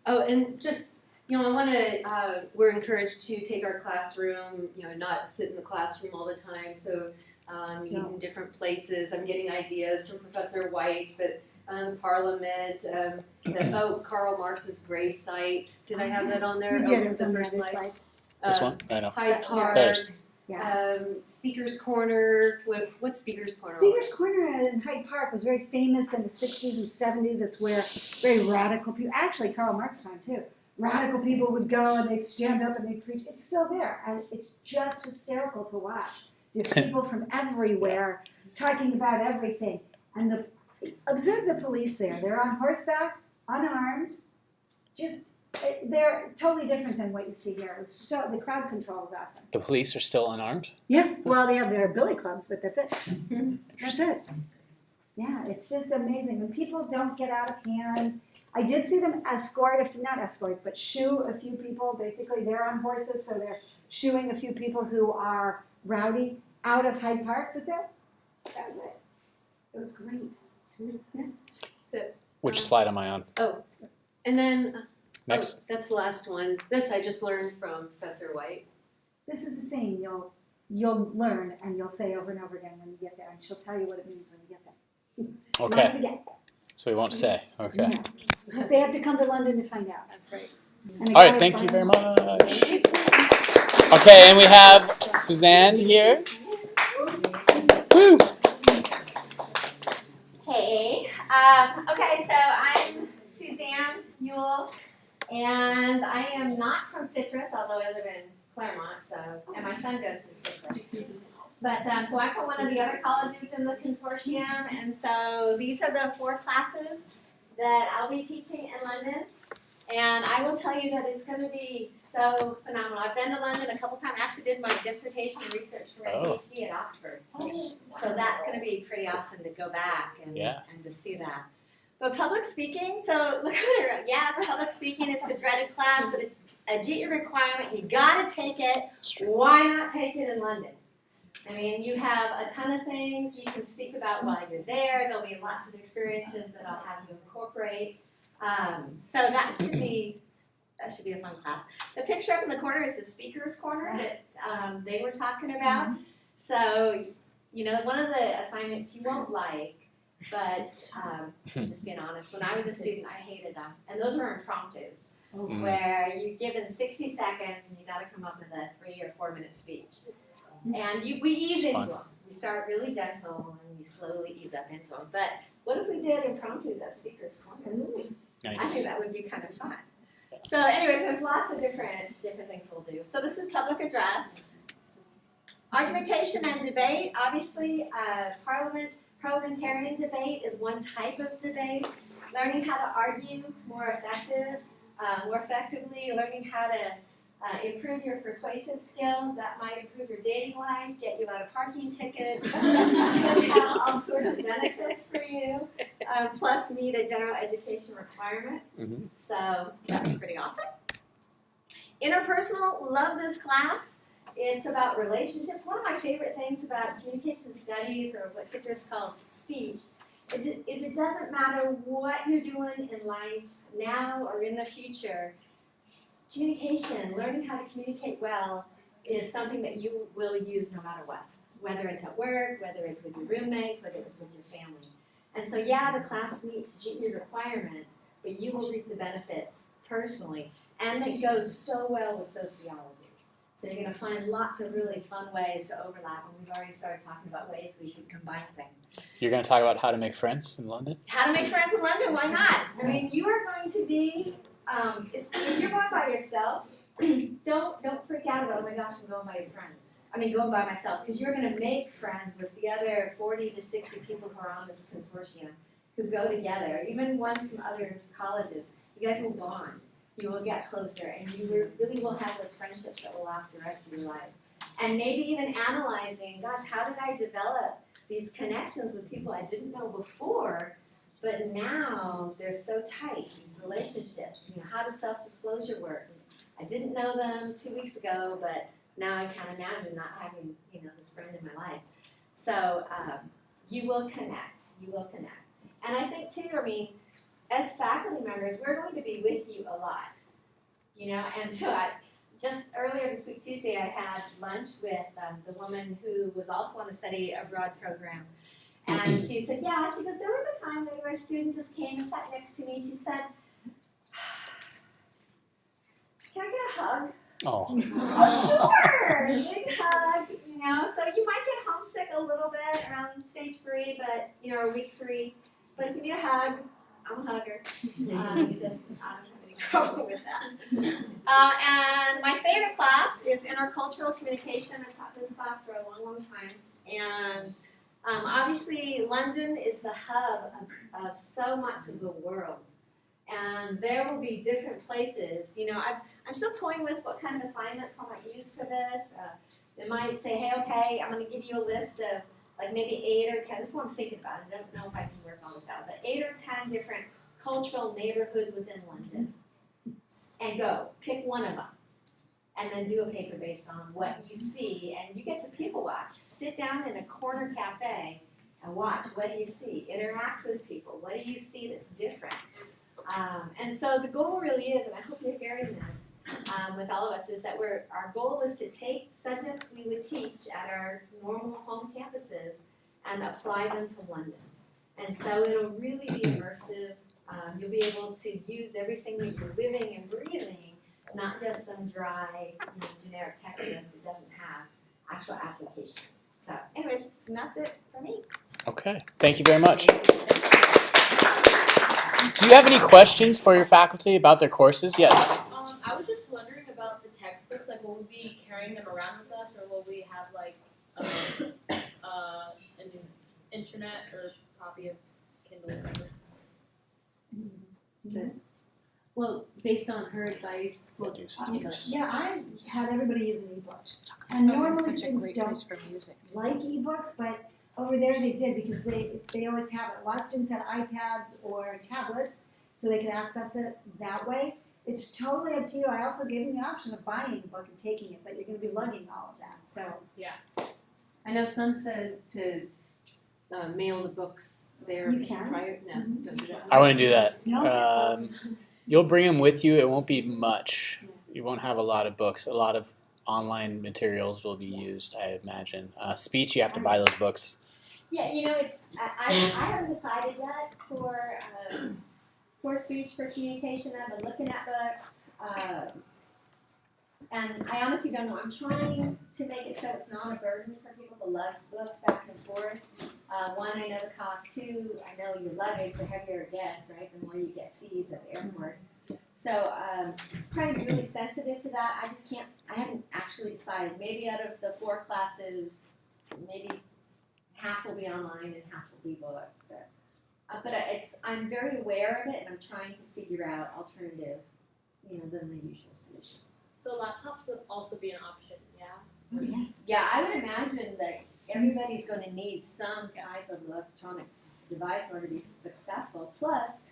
Oh, and just, I want to, we're encouraged to take our classroom, not sit in the classroom all the time. So eat in different places. I'm getting ideas from Professor White, but Parliament, Karl Marx's grave site. Did I have that on there? You did. It was the on the first other slide. slide. This one? I know. Hyde Park. There's. Yeah. Speaker's Corner. What's Speaker's Corner? Speaker's Corner in Hyde Park was very famous in the 60s and 70s. It's where very radical people, actually Karl Marx time too, radical people would go and they'd stand up and they'd preach. It's still there. And it's just hysterical to watch. You have people from everywhere talking about everything. And observe the police there. They're on horseback, unarmed, they're totally different than what you see here. It was the crowd control is awesome. The police are still unarmed? Yeah, well, they have their billy clubs, but that's it. That's it. Yeah, it's just amazing. And people don't get out of hand. I did see them shoo a few people. Basically, they're on horses, so they're shooing a few people who are rowdy out of Hyde Park. But that was it. It was great. Yeah. Which slide am I on? And then, Next. that's the last one. This I just learned from Professor White. This is the saying you'll learn and you'll say over and over again when you get there, and she'll tell you what it means when you get there. Okay. Not forget. So we won't say. Okay. Yeah. Because they have to come to London to find out. That's right. And the All right. guy Thank you very finally- much. Okay, and we have Suzanne here. Woo! Hey, okay, so I'm Suzanne Ewell, and I am not from Citrus, although I live in Claremont, and my son goes to Citrus. But, so I'm from one of the other colleges in the consortium, and so these are the 4 classes that I'll be teaching in London. And I will tell you that it's going to be so phenomenal. I've been to London a couple times. I actually did my dissertation research for a PhD at Oxford. Nice. So that's going to be pretty awesome to go back and to see that. But public speaking, so look at it. Yeah, so public speaking is the dreaded class, but a GE requirement. You got to take it. Why not take it in London? I mean, you have a ton of things you can speak about while you're there. There'll be lots of experiences that I'll have you incorporate. So that should be a fun class. The picture up in the corner is the speaker's corner that they were talking about. So, one of the assignments you won't like, but just being honest, when I was a student, I hated them. And those were impromptus, where you're given 60 seconds and you got to come up with a 3 or 4 minute speech. And we ease into them. We start really gentle and we slowly ease up into them. But what if we did impromptus at speaker's corner? Nice. I think that would be kind of fun. So anyways, there's lots of different things we'll do. So this is public address. Argumentation and debate. Obviously, parliamentarian debate is one type of debate. Learning how to argue more effectively, learning how to improve your persuasive skills. That might improve your dating life, get you out of parking tickets, have all sorts of benefits for you, plus meet a general education requirement. So that's pretty awesome. Interpersonal, love this class. It's about relationships. One of my favorite things about communication studies, or what Citrus calls speech, is it doesn't matter what you're doing in life now or in the future. Communication, learning how to communicate well, is something that you will use no matter what. Whether it's at work, whether it's with your roommates, whether it's with your family. And so the class meets GE requirements, but you will reap the benefits personally. And it goes so well with sociology. So you're going to find lots of really fun ways to overlap, and we've already started talking about ways we can combine things. You're going to talk about how to make friends in London? How to make friends in London, why not? I mean, you are going to be, if you're going by yourself, don't freak out about, oh my gosh, I'm going by your friends. I mean, going by myself, because you're going to make friends with the other 40 to 60 people who are on this consortium who go together, even ones from other colleges. You guys will bond. You will get closer, and you really will have those friendships that will last the rest of your life. And maybe even analyzing, gosh, how did I develop these connections with people I didn't know before, but now they're so tight, these relationships. How does self-disclosure work? I didn't know them 2 weeks ago, but now I can't imagine not having, this friend in my life. So you will connect. You will connect. And I think too, as faculty members, we're going to be with you a lot. And so just earlier this week, Tuesday, I had lunch with the woman who was also on the study abroad program. And she said, there was a time where a student just came and sat next to me. She said, can I get a hug? Oh. Sure, big hug, so you might get homesick a little bit around stage 3, but, or week 3, but if you need a hug, I'm a hugger. I don't have any trouble with that. And my favorite class is intercultural communication. I've taught this class for a long, long time. And obviously, London is the hub of so much of the world. And there will be different places. I'm still toying with what kind of assignments I might use for this. They might say, hey, okay, I'm going to give you a list of maybe 8 or 10. This is what I'm thinking about. I don't know if I can work all this out. But 8 or 10 different cultural neighborhoods within London. And go. Pick one of them. And then do a paper based on what you see. And you get to people watch. Sit down in a corner cafe and watch. What do you see? Interact with people. What do you see that's different? And so the goal really is, and I hope you're hearing this with all of us, is that our goal is to take subjects we would teach at our normal home campuses and apply them to London. And so it'll really be immersive. You'll be able to use everything that you're living and breathing not just some dry, generic textbook that doesn't have actual application. So anyways, and that's it for me. Okay, thank you very much. Do you have any questions for your faculty about their courses? Yes. I was just wondering about the textbooks. Like, will we be carrying them around with us, or will we have like an internet or copy of Kindle or whatever? Well, based on her advice, well, Yeah, I had everybody use an ebook. And normally students don't like ebooks, but over there they did because they always have it. A lot of students had iPads or tablets, so they could access it that way. It's totally up to you. I also gave them the option of buying a book and taking it, but you're going to be lugging all of that. So I know some said to mail the books there You can. prior. No, don't do that. I wouldn't do that. no, You'll bring them with you. It won't be much. You won't have a lot of books. A lot of online materials will be used, I imagine. Speech, you have to buy those books. Yeah, it's I haven't decided yet for speech, for communication. I've been looking at books, and I honestly don't know. I'm trying to make it so it's not a burden for people to lug books back and forth. One, I know the cost. Two, I know your luggage, the heavier it gets, right, the more you get fees at the airport. So trying to be really sensitive to that. I haven't actually decided. Maybe out of the 4 classes, maybe half will be online and half will be books. So, but I'm very aware of it, and I'm trying to figure out alternative, than the usual solutions. So laptops would also be an option, yeah? Yeah, I would imagine that everybody's going to need some type of electronic device in order to be successful. Plus,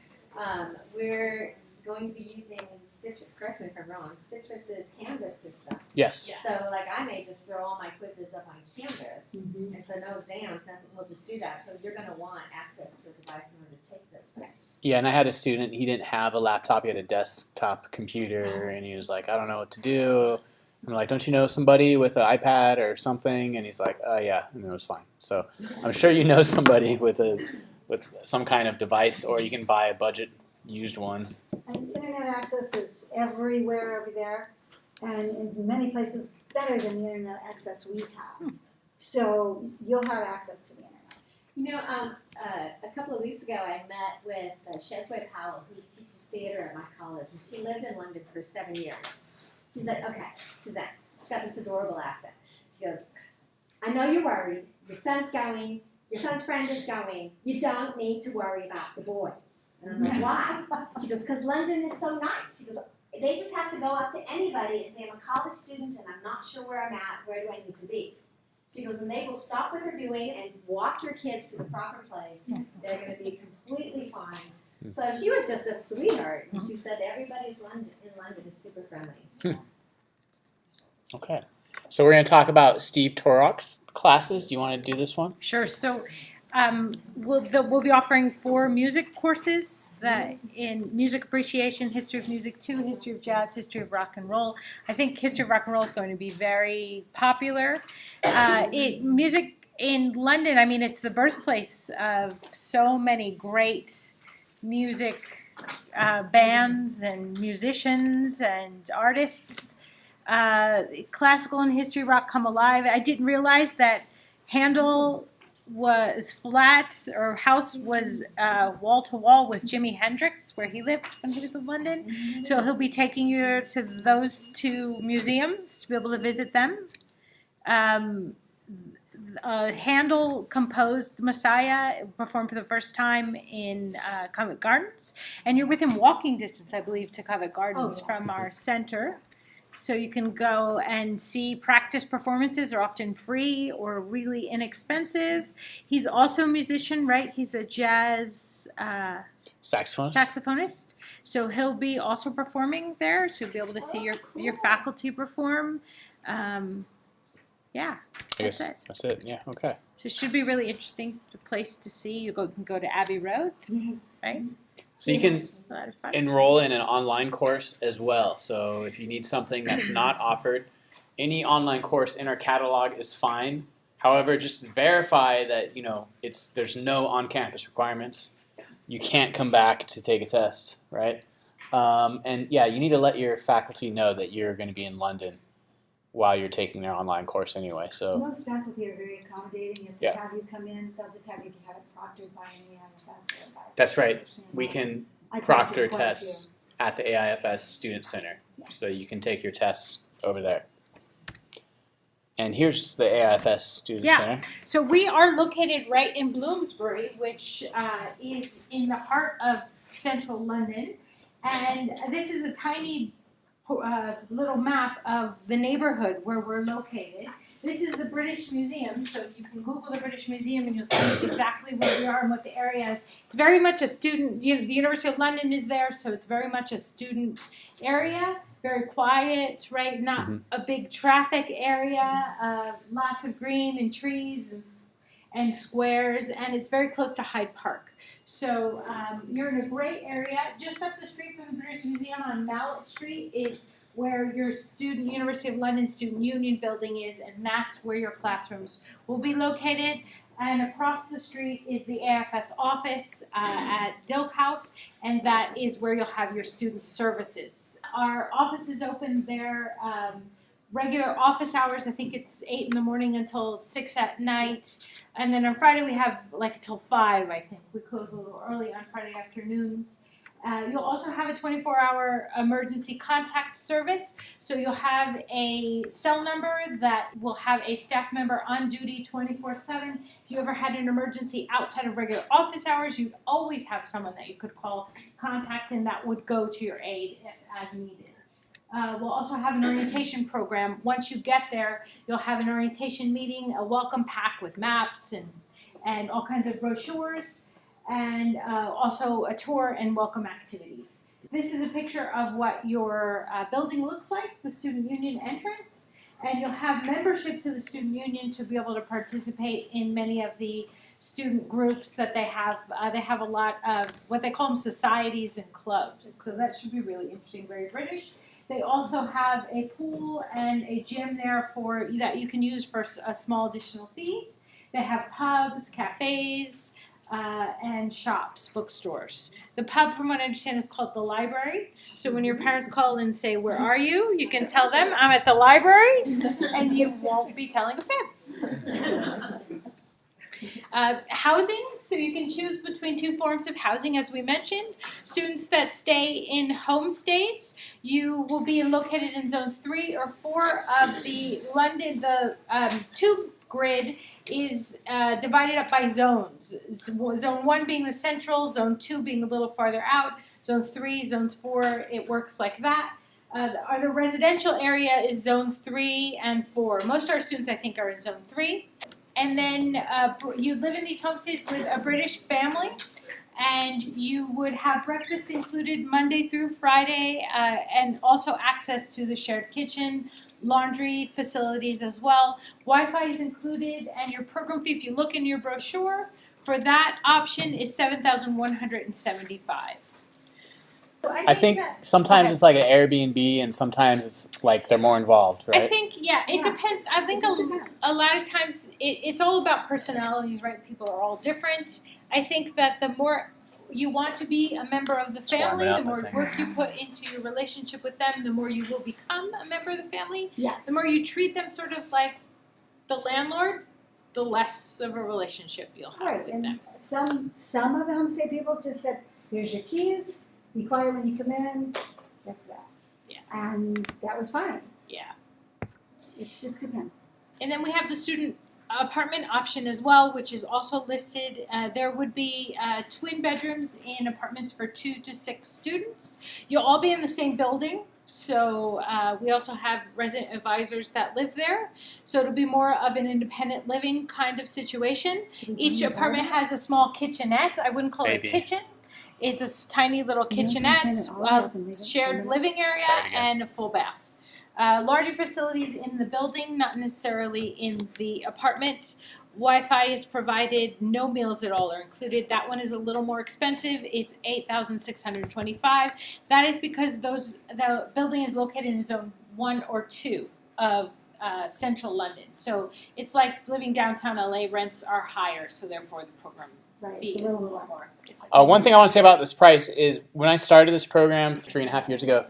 we're going to be using Citrus, correct me if I'm wrong, Citrus's Canvas system. Yes. Yeah. So, I may just throw all my quizzes up on Canvas, and so no exams, nothing, we'll just do that. So you're going to want access to a device in order to take those things. Yeah, and I had a student, he didn't have a laptop, he had a desktop computer, and he was like, I don't know what to do. I'm like, don't you know somebody with an iPad or something? And he's like, yeah, and it was fine. So I'm sure you know somebody with some kind of device, or you can buy a budget used one. and internet access is everywhere over there, and in many places better than the internet access we have. So you'll have access to the internet. A couple of weeks ago, I met with Shesway Powell, who teaches theater at my college, and she lived in London for 7 years. She's like, okay, Suzanne, she's got this adorable accent. She goes, I know you're worried. Your son's going. Your son's friend is going. You don't need to worry about the boys. And I'm like, why? She goes, because London is so nice. She goes, they just have to go up to anybody and say, I'm a college student and I'm not sure where I'm at. Where do I need to be? She goes, and they will stop what they're doing and walk your kids to the proper place. They're going to be completely fine. So she was just a sweetheart. And she said everybody in London is super friendly. Okay. So we're going to talk about Steve Torok's classes. Do you want to do this one? Sure. So we'll be offering 4 music courses that in music appreciation, history of music 2, history of jazz, history of rock and roll. I think history of rock and roll is going to be very popular. Music in London, I mean, it's the birthplace of so many great music bands and musicians and artists. Classical and history rock come alive. I didn't realize that Handel was flat, or house was wall to wall with Jimi Hendrix, where he lived when he was in London. So he'll be taking you to those 2 museums to be able to visit them. Handel composed The Messiah, performed for the first time in Covent Gardens, and you're within walking distance, I believe, to Covent Gardens from our center. So you can go and see practice performances are often free or really inexpensive. He's also a musician, right? He's a jazz saxophonist. So he'll be also performing there. So you'll be able to see your faculty perform. Yeah, that's it. That's it. Yeah. Okay. So it should be really interesting place to see. You can go to Abbey Road, right? So you can It's a lot of fun. enroll in an online course as well. So if you need something that's not offered, any online course in our catalog is fine. However, just verify that there's no on-campus requirements. You can't come back to take a test, right? And yeah, you need to let your faculty know that you're going to be in London while you're taking their online course anyway. So Most faculty are very accommodating. If they Yeah. have you come in, they'll just have you have it proctored by an AIFS or by. that's right. Professor We Sheryl. can I proctored proctor quite a tests at the AIFS Student Center. So you can take your tests over there. And here's the AIFS Student Yeah. Center. So we are located right in Bloomsbury, which is in the heart of central London. And this is a tiny little map of the neighborhood where we're located. This is the British Museum, so you can Google the British Museum and you'll see exactly where we are and what the area is. It's very much a student, the University of London is there, so it's very much a student area. Very quiet, right? Not a big traffic area. Lots of green and trees and squares, and it's very close to Hyde Park. So you're in a great area. Just up the street from the British Museum on Mallet Street is where your University of London Student Union building is, and that's where your classrooms will be located. And across the street is the AFS office at Dilk House, and that is where you'll have your student services. Our office is open there, regular office hours, I think it's 8 in the morning until 6 at night. And then on Friday we have like until 5, I think. We close a little early on Friday afternoons. You'll also have a 24-hour emergency contact service. So you'll have a cell number that will have a staff member on duty 24/7. If you ever had an emergency outside of regular office hours, you'd always have someone that you could call, contact, and that would go to your aid as needed. We'll also have an orientation program. Once you get there, you'll have an orientation meeting, a welcome pack with maps and all kinds of brochures, and also a tour and welcome activities. This is a picture of what your building looks like, the Student Union entrance, and you'll have membership to the Student Union to be able to participate in many of the student groups that they have. They have a lot of what they call them societies and clubs, so that should be really interesting, very British. They also have a pool and a gym there that you can use for a small additional fees. They have pubs, cafes, and shops, bookstores. The pub, from what I understand, is called the library. So when your parents call and say, "Where are you?" you can tell them, "I'm at the library," and you won't be telling a fib. Housing, so you can choose between 2 forms of housing, as we mentioned. Students that stay in homestays, you will be located in zones 3 or 4 of the London. The tube grid is divided up by zones. Zone 1 being the central, zone 2 being a little farther out, zones 3, zones 4, it works like that. The residential area is zones 3 and 4. Most of our students, I think, are in zone 3. And then you live in these homestays with a British family, and you would have breakfast included Monday through Friday, and also access to the shared kitchen, laundry facilities as well. Wi-Fi is included, and your program fee, if you look in your brochure, for that option is $7,175. I think sometimes it's like an Airbnb, and sometimes it's like they're more involved, right? I think, it depends. I think a lot of times it's all about personalities, right? People are all different. I think that the more you want to be a member of the family, the more work you put into your relationship with them, the more you will become a member of the family. Yes. The more you treat them sort of like the landlord, the less of a relationship you'll have Right, with and them. some of the homestay people just said, "Here's your keys, be quiet when you come in," that's that. Yeah. And that was fine. Yeah. It just depends. And then we have the student apartment option as well, which is also listed. There would be twin bedrooms in apartments for 2 to 6 students. You'll all be in the same building. So we also have resident advisors that live there. So it'll be more of an independent living kind of situation. Each apartment has a small kitchenette. I wouldn't call it a kitchen. It's a tiny little kitchenette, shared living area, and a full bath. Larger facilities in the building, not necessarily in the apartment. Wi-Fi is provided, no meals at all are included. That one is a little more expensive. It's $8,625. That is because the building is located in zone 1 or 2 of central London. So it's like living downtown LA, rents are higher, so therefore the program fee is a little more. One thing I want to say about this price is when I started this program 3.5 years ago,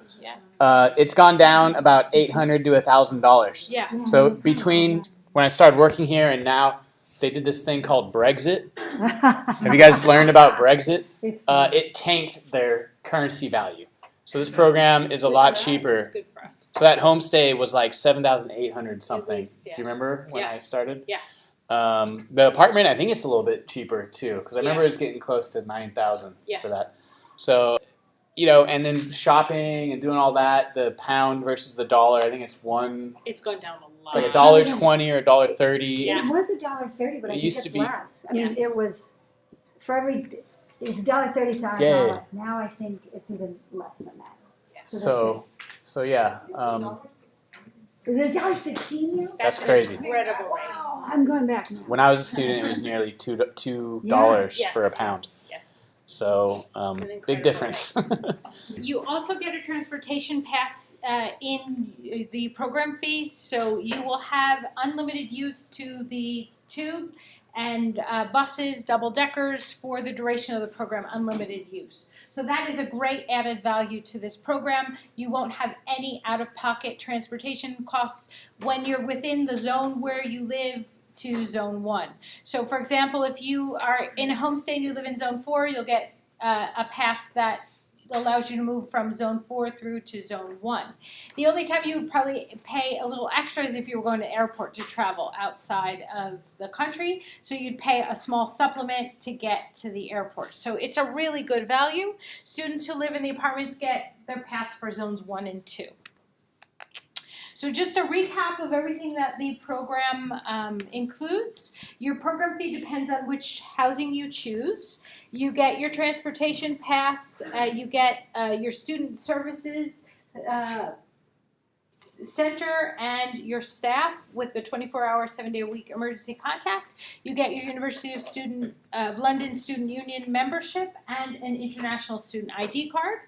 it's gone down about $800 to $1,000. Yeah. So between when I started working here and now, they did this thing called Brexit. Have you guys learned about Brexit? It tanked their currency value. So this program is a lot cheaper. It's good for us. So that homestay was like $7,800 something. At least, yeah. Do you remember when I started? Yeah. The apartment, I think it's a little bit cheaper too, because I remember Yeah. it was getting close to $9,000 Yes. for that. So, you know, and then shopping and doing all that, the pound versus the dollar, I think it's It's gone down a lot. it's like $1.20 or $1.30. Yeah. It was $1.30, but I It think used it's to be- less. I mean, Yes. it was, for every, it's $1.30 to our Yeah, yeah, dollar. yeah. Now I think it's even less than that. So yeah, Is it $1.16 now? that's crazy. Incredible. Wow, I'm going back now. When I was a student, it was nearly $2 Yeah. for a Yes. pound. Yes. So It's an incredible big difference. You also get a transportation pass in the program fees, so you will have unlimited use to the tube and buses, double deckers for the duration of the program, unlimited use. So that is a great added value to this program. You won't have any out-of-pocket transportation costs when you're within the zone where you live to zone 1. So for example, if you are in a homestay and you live in zone 4, you'll get a pass that allows you to move from zone 4 through to zone 1. The only time you would probably pay a little extra is if you were going to airport to travel outside of the country. So you'd pay a small supplement to get to the airport. So it's a really good value. Students who live in the apartments get their pass for zones 1 and 2. So just a recap of everything that the program includes. Your program fee depends on which housing you choose. You get your transportation pass, you get your student services center and your staff with the 24-hour, 7-day-a-week emergency contact. You get your University of London Student Union membership and an international student ID card.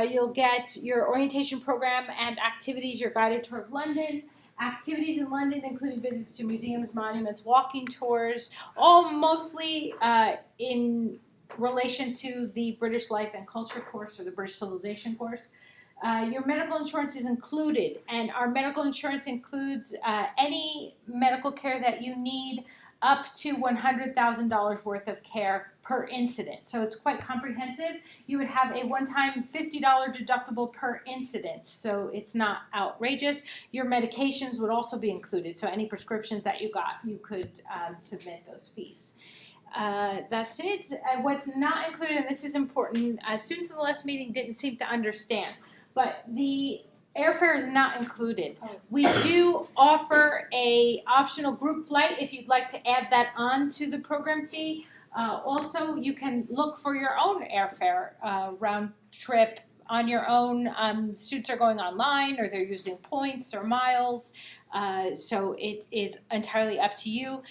You'll get your orientation program and activities, your guided tour of London. Activities in London including visits to museums, monuments, walking tours, all mostly in relation to the British Life and Culture course or the British Civilization course. Your medical insurance is included, and our medical insurance includes any medical care that you need up to $100,000 worth of care per incident. So it's quite comprehensive. You would have a one-time $50 deductible per incident, so it's not outrageous. Your medications would also be included, so any prescriptions that you got, you could submit those fees. That's it. What's not included, and this is important, students in the last meeting didn't seem to understand, but the airfare is not included. We do offer a optional group flight if you'd like to add that on to the program fee. Also, you can look for your own airfare round trip on your own. Students are going online or they're using points or miles, so it is entirely up to you.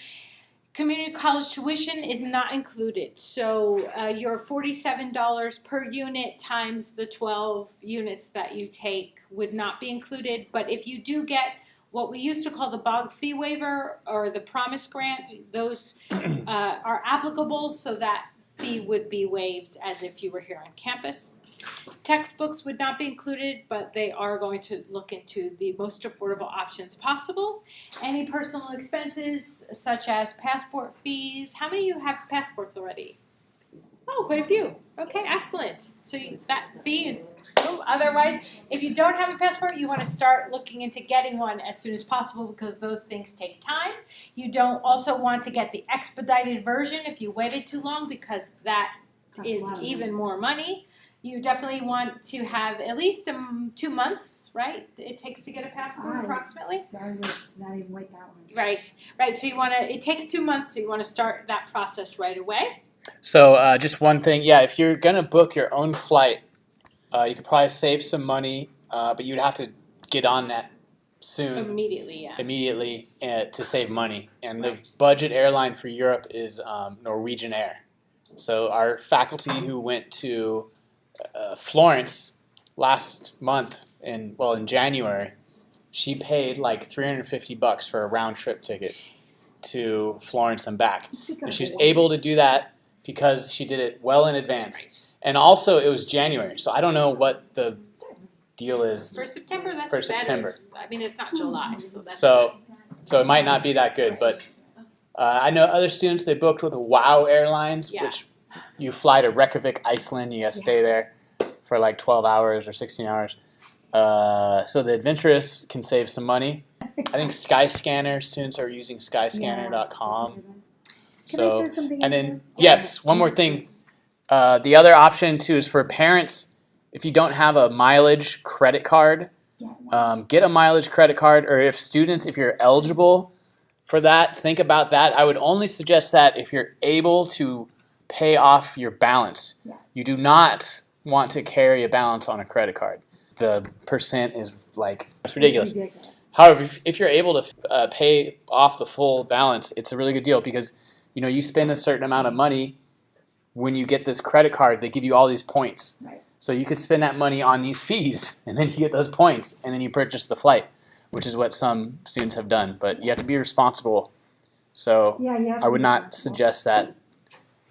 Community college tuition is not included, so your $47 per unit times the 12 units that you take would not be included. But if you do get what we used to call the BOG fee waiver or the promise grant, those are applicable, so that fee would be waived as if you were here on campus. Textbooks would not be included, but they are going to look into the most affordable options possible. Any personal expenses, such as passport fees. How many of you have passports already? Oh, quite a few. Okay, excellent. So that fee is otherwise, if you don't have a passport, you want to start looking into getting one as soon as possible because those things take time. You don't also want to get the expedited version if you waited too long because that is even more money. You definitely want to have at least 2 months, right? It takes to get a passport approximately. I would not even wait that one. Right. So you want to. It takes 2 months, so you want to start that process right away. So just one thing, yeah, if you're gonna book your own flight, you could probably save some money, but you'd have to get on that soon. Immediately, to save money. And the budget airline for Europe is Norwegian Air. So our faculty who went to Florence last month in January, she paid like $350 for a round trip ticket to Florence and back. And she's able to do that because she did it well in advance. And also, it was January, so I don't know what the deal is. For September, that's For better. September. I mean, it's not July, so that's So, so it might not be that good, but I know other students, they booked with WOW Airlines, Yeah. which you fly to Reykjavik, Iceland, you gotta stay there for like 12 hours or 16 hours. So the adventurous can save some money. I think Skyscanner, students are using skyscanner.com. Can I So, throw something and in then, too? yes, one more thing. The other option too is for parents, if you don't have a mileage credit card, get a mileage credit card, or if students, if you're eligible for that, think about that. I would only suggest that if you're able to pay off your balance. Yeah. You do not want to carry a balance on a credit card. The percent is like, it's ridiculous. It's ridiculous. However, if you're able to pay off the full balance, it's a really good deal because you spend a certain amount of money. When you get this credit card, they give you all these points. Right. So you could spend that money on these fees, and then you get those points, and then you purchase the flight, which is what some students have done. But you have to be responsible. So Yeah, you have I to would be not responsible. suggest that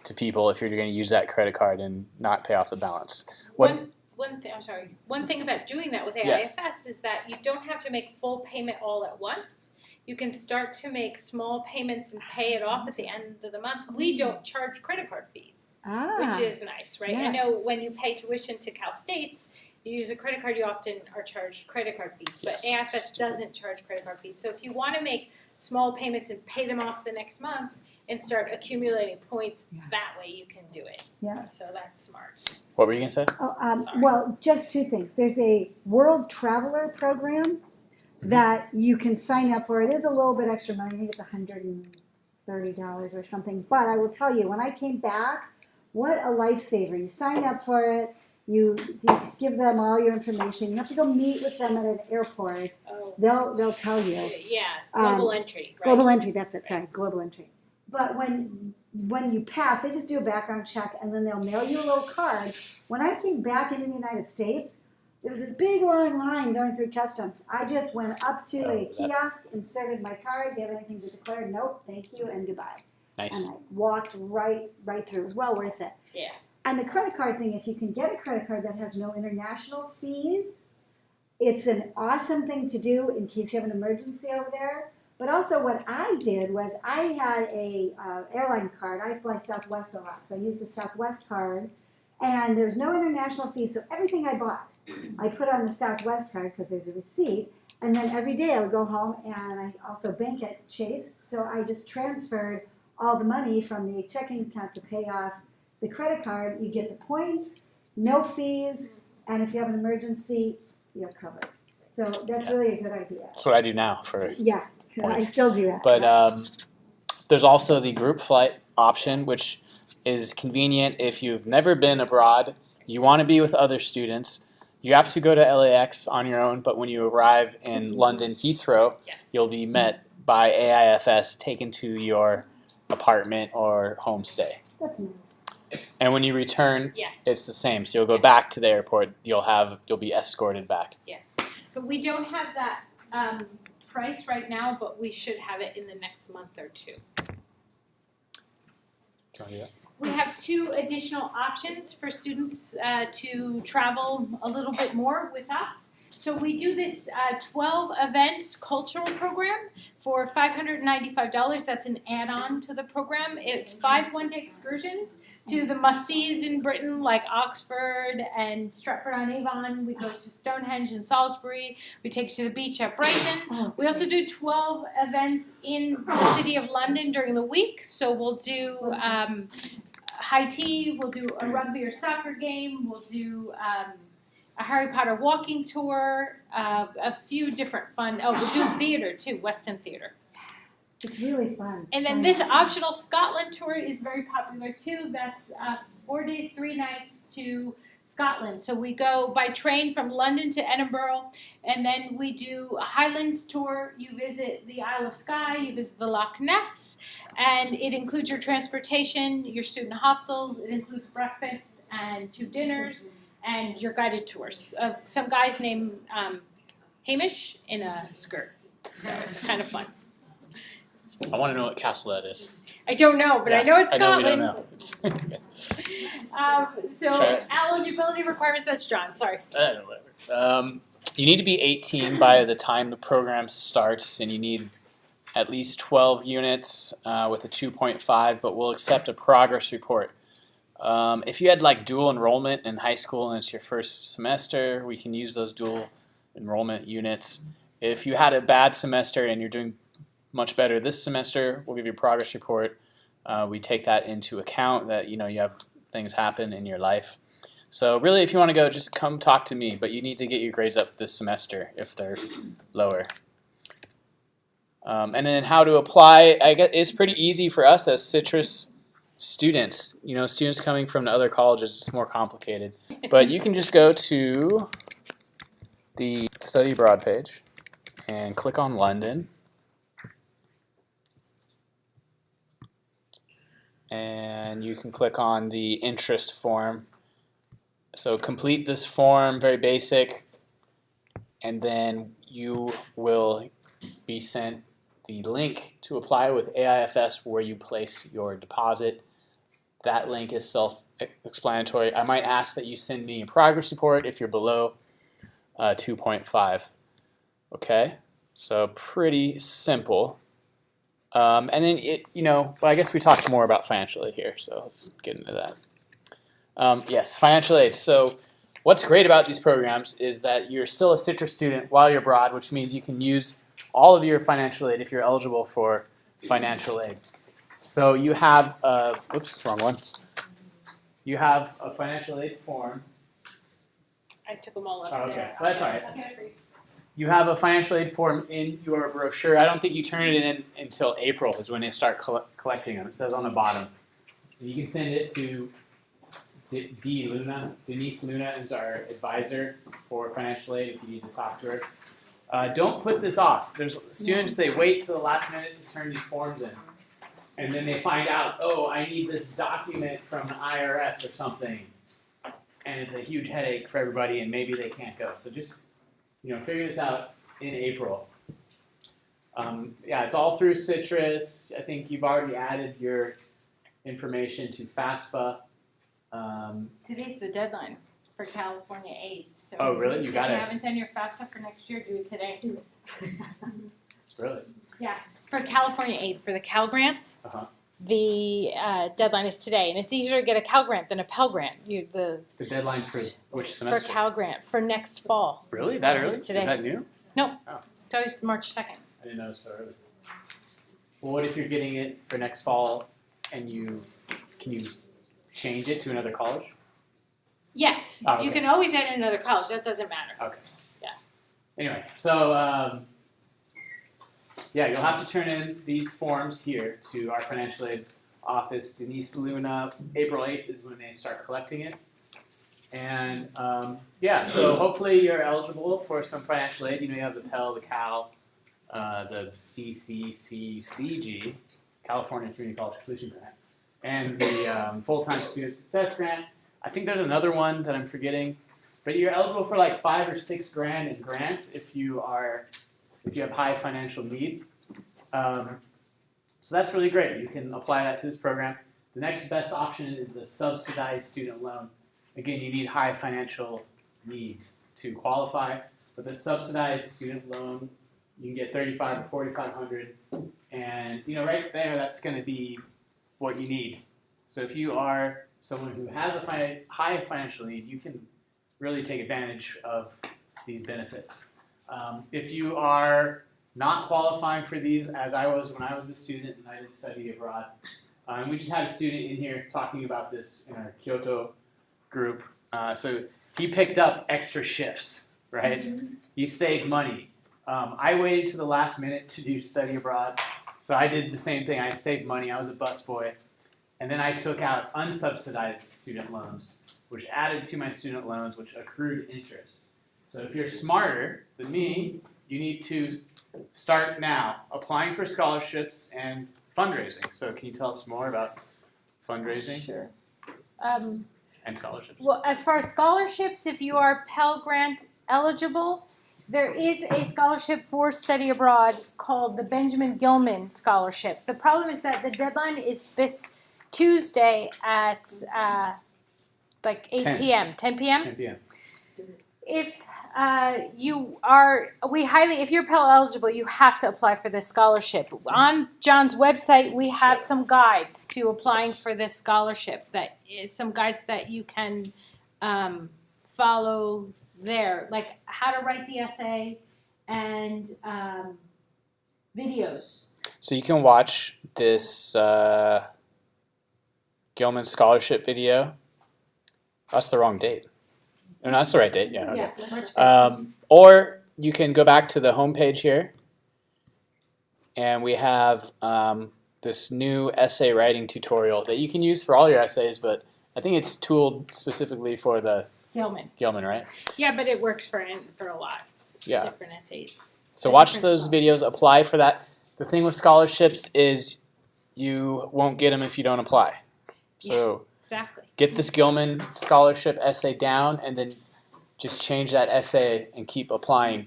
to people if you're going to use that credit card and not pay off the balance. What? One thing about doing that with Yes. AIFS is that you don't have to make full payment all at once. You can start to make small payments and pay it off at the end of the month. We don't charge credit card fees, which is nice, right? I yes. know when you pay tuition to Cal States, you use a credit card, you often are charged credit card fees, but Yes. AIFS doesn't charge credit card fees. So if you want to make small payments and pay them off the next month and start accumulating points, that way you can do it. Yeah. So that's smart. What were you going to say? Oh, Sorry. well, just two things. There's a World Traveler program that you can sign up for. It is a little bit extra money. I think it's $130 or something. But I will tell you, when I came back, what a lifesaver. You sign up for it. You give them all your information. You have to go meet with them at an airport. Oh, They'll tell you. yeah, global entry, right? Global entry, that's it, sorry, global entry. But when you pass, they just do a background check and then they'll mail you a little card. When I came back into the United States, there was this big long line going through customs. I just went up to a kiosk, inserted my card, do you have anything to declare? Nope, thank you, and goodbye. Nice. And I walked right through. It was well worth it. Yeah. And the credit card thing, if you can get a credit card that has no international fees, it's an awesome thing to do in case you have an emergency over there. But also what I did was I had a airline card. I fly Southwest a lot, so I used a Southwest card. And there's no international fee, so everything I bought, I put on the Southwest card because there's a receipt. And then every day I would go home and I also bank at Chase. So I just transferred all the money from the checking account to pay off the credit card. You get the points, no fees, and if you have an emergency, you're covered. So that's really a good idea. That's what I do now for. Yeah, I Points. still do that. But there's also the group flight option, which is convenient if you've never been abroad, you want to be with other students. You have to go to LAX on your own, but when you arrive in London Heathrow, Yes. you'll be met by AIFS, taken to your apartment or homestay. That's nice. And when you return, Yes. it's the same. So you'll go back to the airport. You'll be escorted back. Yes. But we don't have that price right now, but we should have it in the next month or two. We have 2 additional options for students to travel a little bit more with us. So we do this 12-event cultural program for $595. That's an add-on to the program. It's 5 one-day excursions to the must-sees in Britain, like Oxford and Stratford-on-Avon. We go to Stonehenge and Salisbury. We take you to the beach at Brighton. We also do 12 events in the city of London during the week. So we'll do high tea, we'll do a rugby or soccer game, we'll do a Harry Potter walking tour, a few different fun, we'll do theater too, West End Theater. It's really fun. And then this optional Scotland tour is very popular too. That's 4 days, 3 nights to Scotland. So we go by train from London to Edinburgh, and then we do a Highlands tour. You visit the Isle of Skye, you visit the Loch Ness, and it includes your transportation, your student hostels, it includes breakfast and 2 dinners, and your guided tours of some guys named Hamish in a skirt. So it's kind of fun. I want to know what castle that is. I don't know, but I know it's I know we Scotland. don't know. So Try it. eligibility requirements, that's John, sorry. Whatever. You need to be 18 by the time the program starts, and you need at least 12 units with a 2.5, but we'll accept a progress report. If you had like dual enrollment in high school and it's your first semester, we can use those dual enrollment units. If you had a bad semester and you're doing much better this semester, we'll give you a progress report. We take that into account that you have things happen in your life. So really, if you want to go, just come talk to me, but you need to get your grades up this semester if they're lower. And then how to apply, I guess it's pretty easy for us as Citrus students. Students coming from the other colleges, it's more complicated. But you can just go to the study abroad page and click on London. And you can click on the interest form. So complete this form, very basic, and then you will be sent the link to apply with AIFS where you place your deposit. That link is self-explanatory. I might ask that you send me a progress report if you're below 2.5. Okay, so pretty simple. And then well, I guess we talked more about financial aid here, so let's get into that. Yes, financial aid. So what's great about these programs is that you're still a Citrus student while you're abroad, which means you can use all of your financial aid if you're eligible for financial aid. So you have wrong one. You have a financial aid form. I took them all up Oh, okay. there. Well, that's all right. You have a financial aid form in your brochure. I don't think you turn it in until April is when they start collecting them. It says on the bottom. And you can send it to Denise Luna is our advisor for financial aid if you need to talk to her. Don't put this off. There's students, they wait till the last minute to turn these forms in. And then they find out, oh, I need this document from the IRS or something. And it's a huge headache for everybody and maybe they can't go. So just figure this out in April. It's all through Citrus. I think you've already added your information to FAFSA. Today's the deadline for California aid. So Oh, really? You got if you it. haven't done your FAFSA for next year, do it today. Really? Yeah, for California aid, for the Cal grants, Uh-huh. the deadline is today. And it's easier to get a Cal grant than a Pell grant. The The deadline for which For semester? Cal grant, for next fall. Really? That early? It's Is today. that new? It's always March 2nd. I didn't know it was so early. Well, what if you're getting it for next fall and can you change it to another college? Yes, Oh, okay. you can always add another college. That doesn't matter. Okay. Yeah. Anyway, so you'll have to turn in these forms here to our financial aid office. Denise Luna, April 8th is when they start collecting it. And so hopefully you're eligible for some financial aid. You have the Pell, the Cal, the CCCCG, California Community College Completion Grant, and the Full-Time Student Success Grant. I think there's another one that I'm forgetting, but you're eligible for like $5,000 or $6,000 in grants if you have high financial need. So that's really great. You can apply that to this program. The next best option is a subsidized student loan. Again, you need high financial needs to qualify. With a subsidized student loan, you can get $3,500 or $4,500, and right there, that's going to be what you need. So if you are someone who has a high financial need, you can really take advantage of these benefits. If you are not qualifying for these, as I was when I was a student and I did study abroad, and we just had a student in here talking about this in our Kyoto group. So he picked up extra shifts, right? He saved money. I waited to the last minute to do study abroad, so I did the same thing. I saved money. I was a busboy. And then I took out unsubsidized student loans, which added to my student loans, which accrued interest. So if you're smarter than me, you need to start now applying for scholarships and fundraising. So can you tell us more about fundraising Sure. and scholarships? Well, as far as scholarships, if you are Pell Grant eligible, There is a scholarship for study abroad called the Benjamin Gilman Scholarship. The problem is that the deadline is this Tuesday at like 8 10. p.m., 10 p.m. 10 p.m. If if you're Pell eligible, you have to apply for this scholarship. On John's website, we have some guides to applying for this scholarship. That is some guides that you can follow there, like how to write the essay and videos. So you can watch this Gilman scholarship video. That's the wrong date. No, that's the right date. Yeah. Okay. Or you can go back to the homepage here, and we have this new essay writing tutorial that you can use for all your essays, but I think it's tooled specifically for the Gilman, right? Yeah, but it works for a lot of Yeah. different essays. So watch those videos, apply for that. The thing with scholarships is you won't get them if you don't apply. So Exactly. get this Gilman scholarship essay down, and then just change that essay and keep applying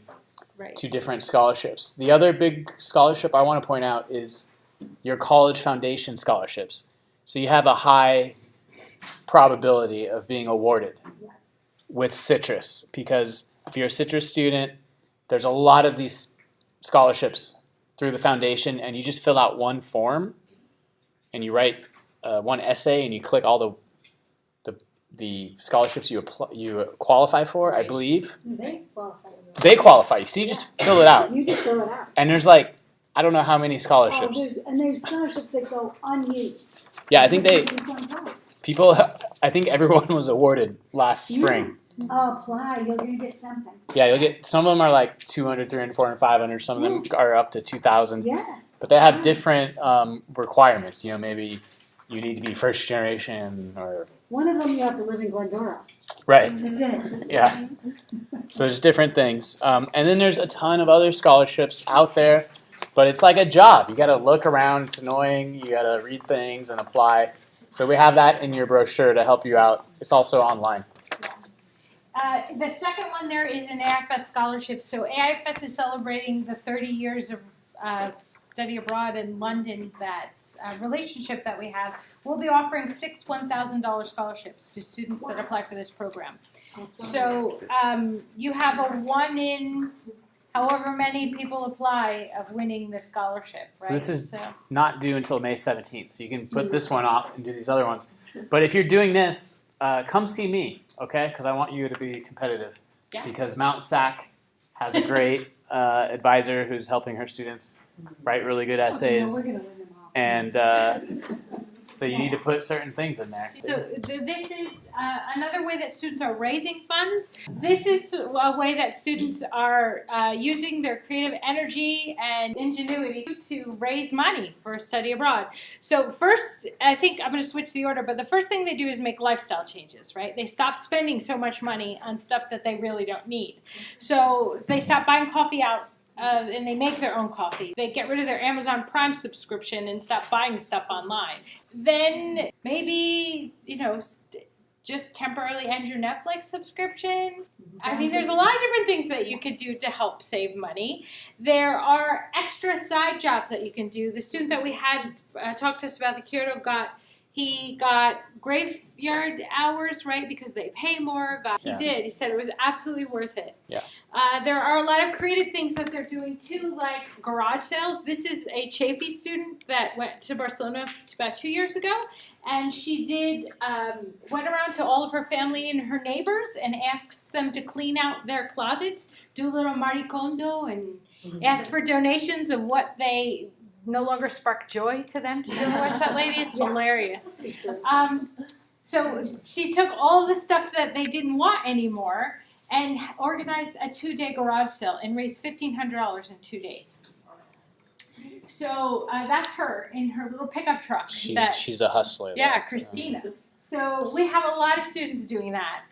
Right. to different scholarships. The other big scholarship I want to point out is your college foundation scholarships. So you have a high probability of being awarded with Citrus, because if you're a Citrus student, there's a lot of these scholarships through the foundation, and you just fill out one form and you write one essay and you click all the scholarships you qualify for, I believe. They qualify. They qualify. So you just fill it out. You just fill it out. And there's like, I don't know how many scholarships. There's scholarships that go unused. Yeah, I think People I think everyone was awarded last spring. apply, you're gonna get something. Yeah, you'll get, some of them are like 200, 300, 400, 500. Some of them are up to 2,000. Yeah. But they have different requirements. You know, maybe you need to be first generation or. One of them you have to live in Glendora. Right. That's it. Yeah. So there's different things. And then there's a ton of other scholarships out there. But it's like a job. You got to look around. It's annoying. You got to read things and apply. So we have that in your brochure to help you out. It's also online. The second one there is an AIFS scholarship. So AIFS is celebrating the 30 years of study abroad in London, that relationship that we have. We'll be offering 6 $1,000 scholarships to students that apply for this program. So you have a 1 in however many people apply of winning the scholarship, right? So this is not due until May 17th. So you can put this one off and do these other ones. But if you're doing this, come see me, okay? Because I want you to be competitive. Yeah. Because Mount SAC has a great advisor who's helping her students write really good essays. We're gonna win them all. And so you need to put certain things in there. So this is another way that students are raising funds. This is a way that students are using their creative energy and ingenuity to raise money for study abroad. So first, I think I'm going to switch the order, but the first thing they do is make lifestyle changes, right? They stop spending so much money on stuff that they really don't need. So they stop buying coffee out. And they make their own coffee. They get rid of their Amazon Prime subscription and stop buying stuff online. Then maybe, just temporarily end your Netflix subscription. I mean, there's a lot of different things that you could do to help save money. There are extra side jobs that you can do. The student that we had talk to us about the Kyoto he got graveyard hours, right, because they pay more. He said it was absolutely worth it. Yeah. There are a lot of creative things that they're doing too, like garage sales. This is a Chafee student that went to Barcelona about 2 years ago, and she went around to all of her family and her neighbors and asked them to clean out their closets, do a little maricondo, and ask for donations of what they no longer spark joy to them to do. Watch that lady, it's hilarious. So she took all the stuff that they didn't want anymore and organized a 2-day garage sale and raised $1,500 in 2 days. So that's her in her little pickup truck. She's a hustler. Yeah, Christina. So we have a lot of students doing that.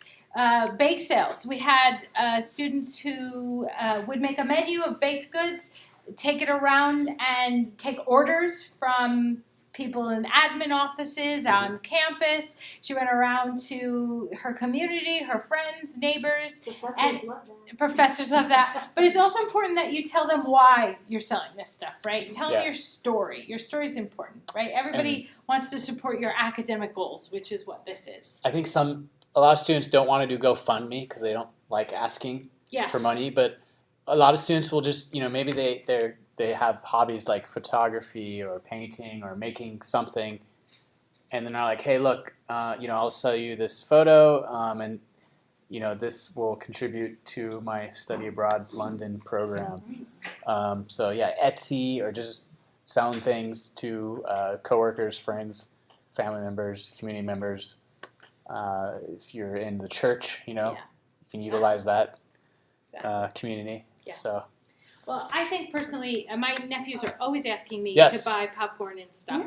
Bake sales. We had students who would make a menu of baked goods, take it around and take orders from people in admin offices on campus. She went around to her community, her friends, neighbors. Professors love that. Professors love that. But it's also important that you tell them why you're selling this stuff, right? Tell them Yeah. your story. Your story is important, right? Everybody wants to support your academic goals, which is what this is. I think a lot of students don't want to do GoFundMe because they don't like asking Yes. for money, but a lot of students will just, maybe they have hobbies like photography or painting or making something, and then they're like, hey, look, I'll sell you this photo, and this will contribute to my study abroad London program. So yeah, Etsy or just selling things to coworkers, friends, family members, community members. If you're in the church, you can utilize that community. Yes. So. Well, I think personally, my nephews are always asking me Yes. to buy popcorn and stuff.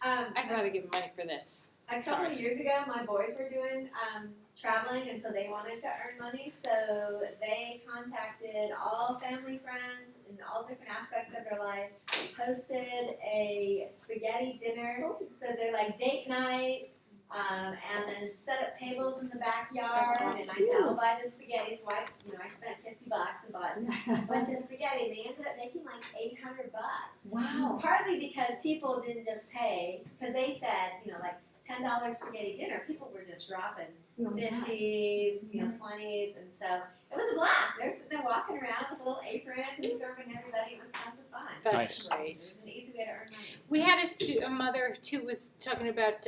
Yeah. I'd rather give them money for this. A couple of years ago, my boys were doing traveling, and so they wanted to earn money. So they contacted all family, friends, in all different aspects of their life. Hosted a spaghetti dinner. So they're like date night, and then set up tables in the backyard. That's And I said, I'll buy the spaghetti. So I spent $50 and bought a bunch of spaghetti. They ended up making like $800. Wow. Partly because people didn't just pay, because they said, like $10 spaghetti dinner. People were just dropping 50s, 20s, and so it was a blast. They're sitting there walking around with little aprons and serving everybody. It was tons of fun. That's Nice. great. It was an easy way to earn money. We had a mother too was talking about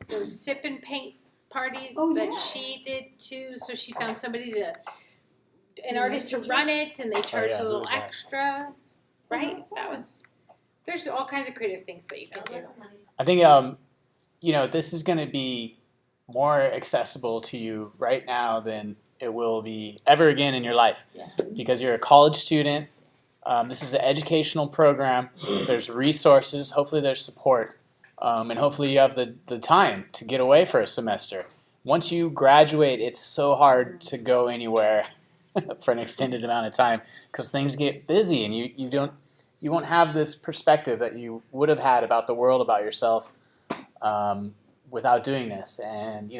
those sip and paint parties that she did too. So she found an artist to run it, and they charged yeah, a little there was that. extra. Right? There's all kinds of creative things that you can do. I think this is going to be more accessible to you right now than it will be ever again in your life, because you're a college student. This is an educational program. There's resources. Hopefully, there's support, and hopefully, you have the time to get away for a semester. Once you graduate, it's so hard to go anywhere for an extended amount of time because things get busy, and you won't have this perspective that you would have had about the world, about yourself, without doing this. And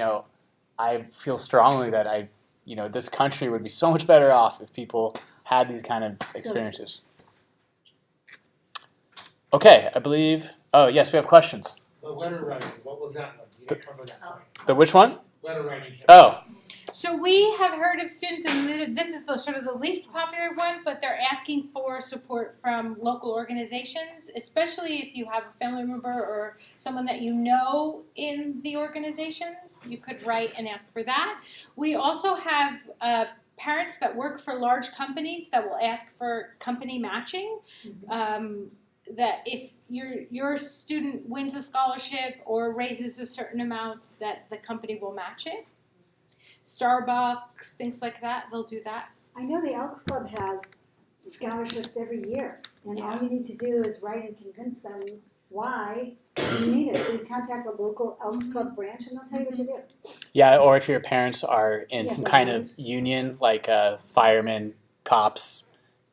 I feel strongly that this country would be so much better off if people had these kind of experiences. Okay, I believe. Oh yes, we have questions. The letter writing, what was that one? You didn't cover that part. The which one? Letter writing. Oh, So we have heard of students, and this is the sort of the least popular one, but they're asking for support from local organizations, especially if you have a family member or someone that you know in the organizations. You could write and ask for that. We also have parents that work for large companies that will ask for company matching. That if your student wins a scholarship or raises a certain amount, that the company will match it. Starbucks, things like that, they'll do that. I know the Elks Club has scholarships every year, and all you need to do is write and convince them why you need it. So you contact a local Elks Club branch, and they'll tell you what to do. yeah. Or if your parents are in Yes, some kind of union, like firemen, cops,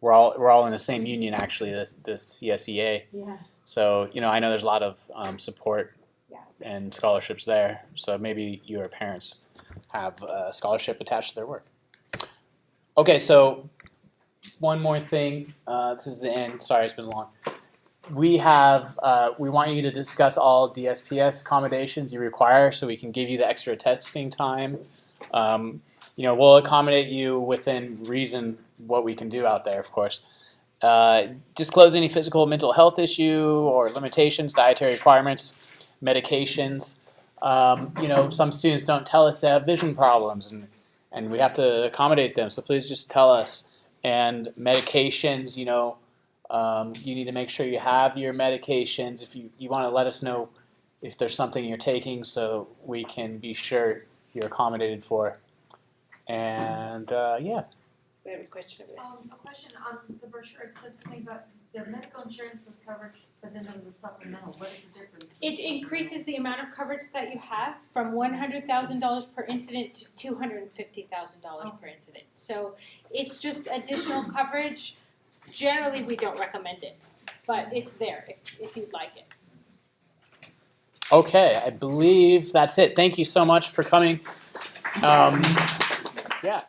we're all in the same union actually. This CSEA. Yeah. So I know there's a lot of support Yeah. and scholarships there. So maybe your parents have a scholarship attached to their work. Okay, so one more thing. This is the end. Sorry, it's been long. We want you to discuss all DSPS accommodations you require, so we can give you the extra testing time. We'll accommodate you within reason what we can do out there, of course. Disclose any physical or mental health issue or limitations, dietary requirements, medications. Some students don't tell us they have vision problems, and we have to accommodate them. So please just tell us. And medications, you need to make sure you have your medications. If you want to let us know if there's something you're taking, so we can be sure you're accommodated for. And yeah. We have a question over there. A question on the brochure, it said something about the medical insurance was covered, but then there was a supplemental, what is the difference? It increases the amount of coverage that you have from $100,000 per incident to $250,000 per incident. So it's just additional coverage. Generally, we don't recommend it, but it's there if you'd like it. Okay, I believe that's it. Thank you so much for coming. Yeah.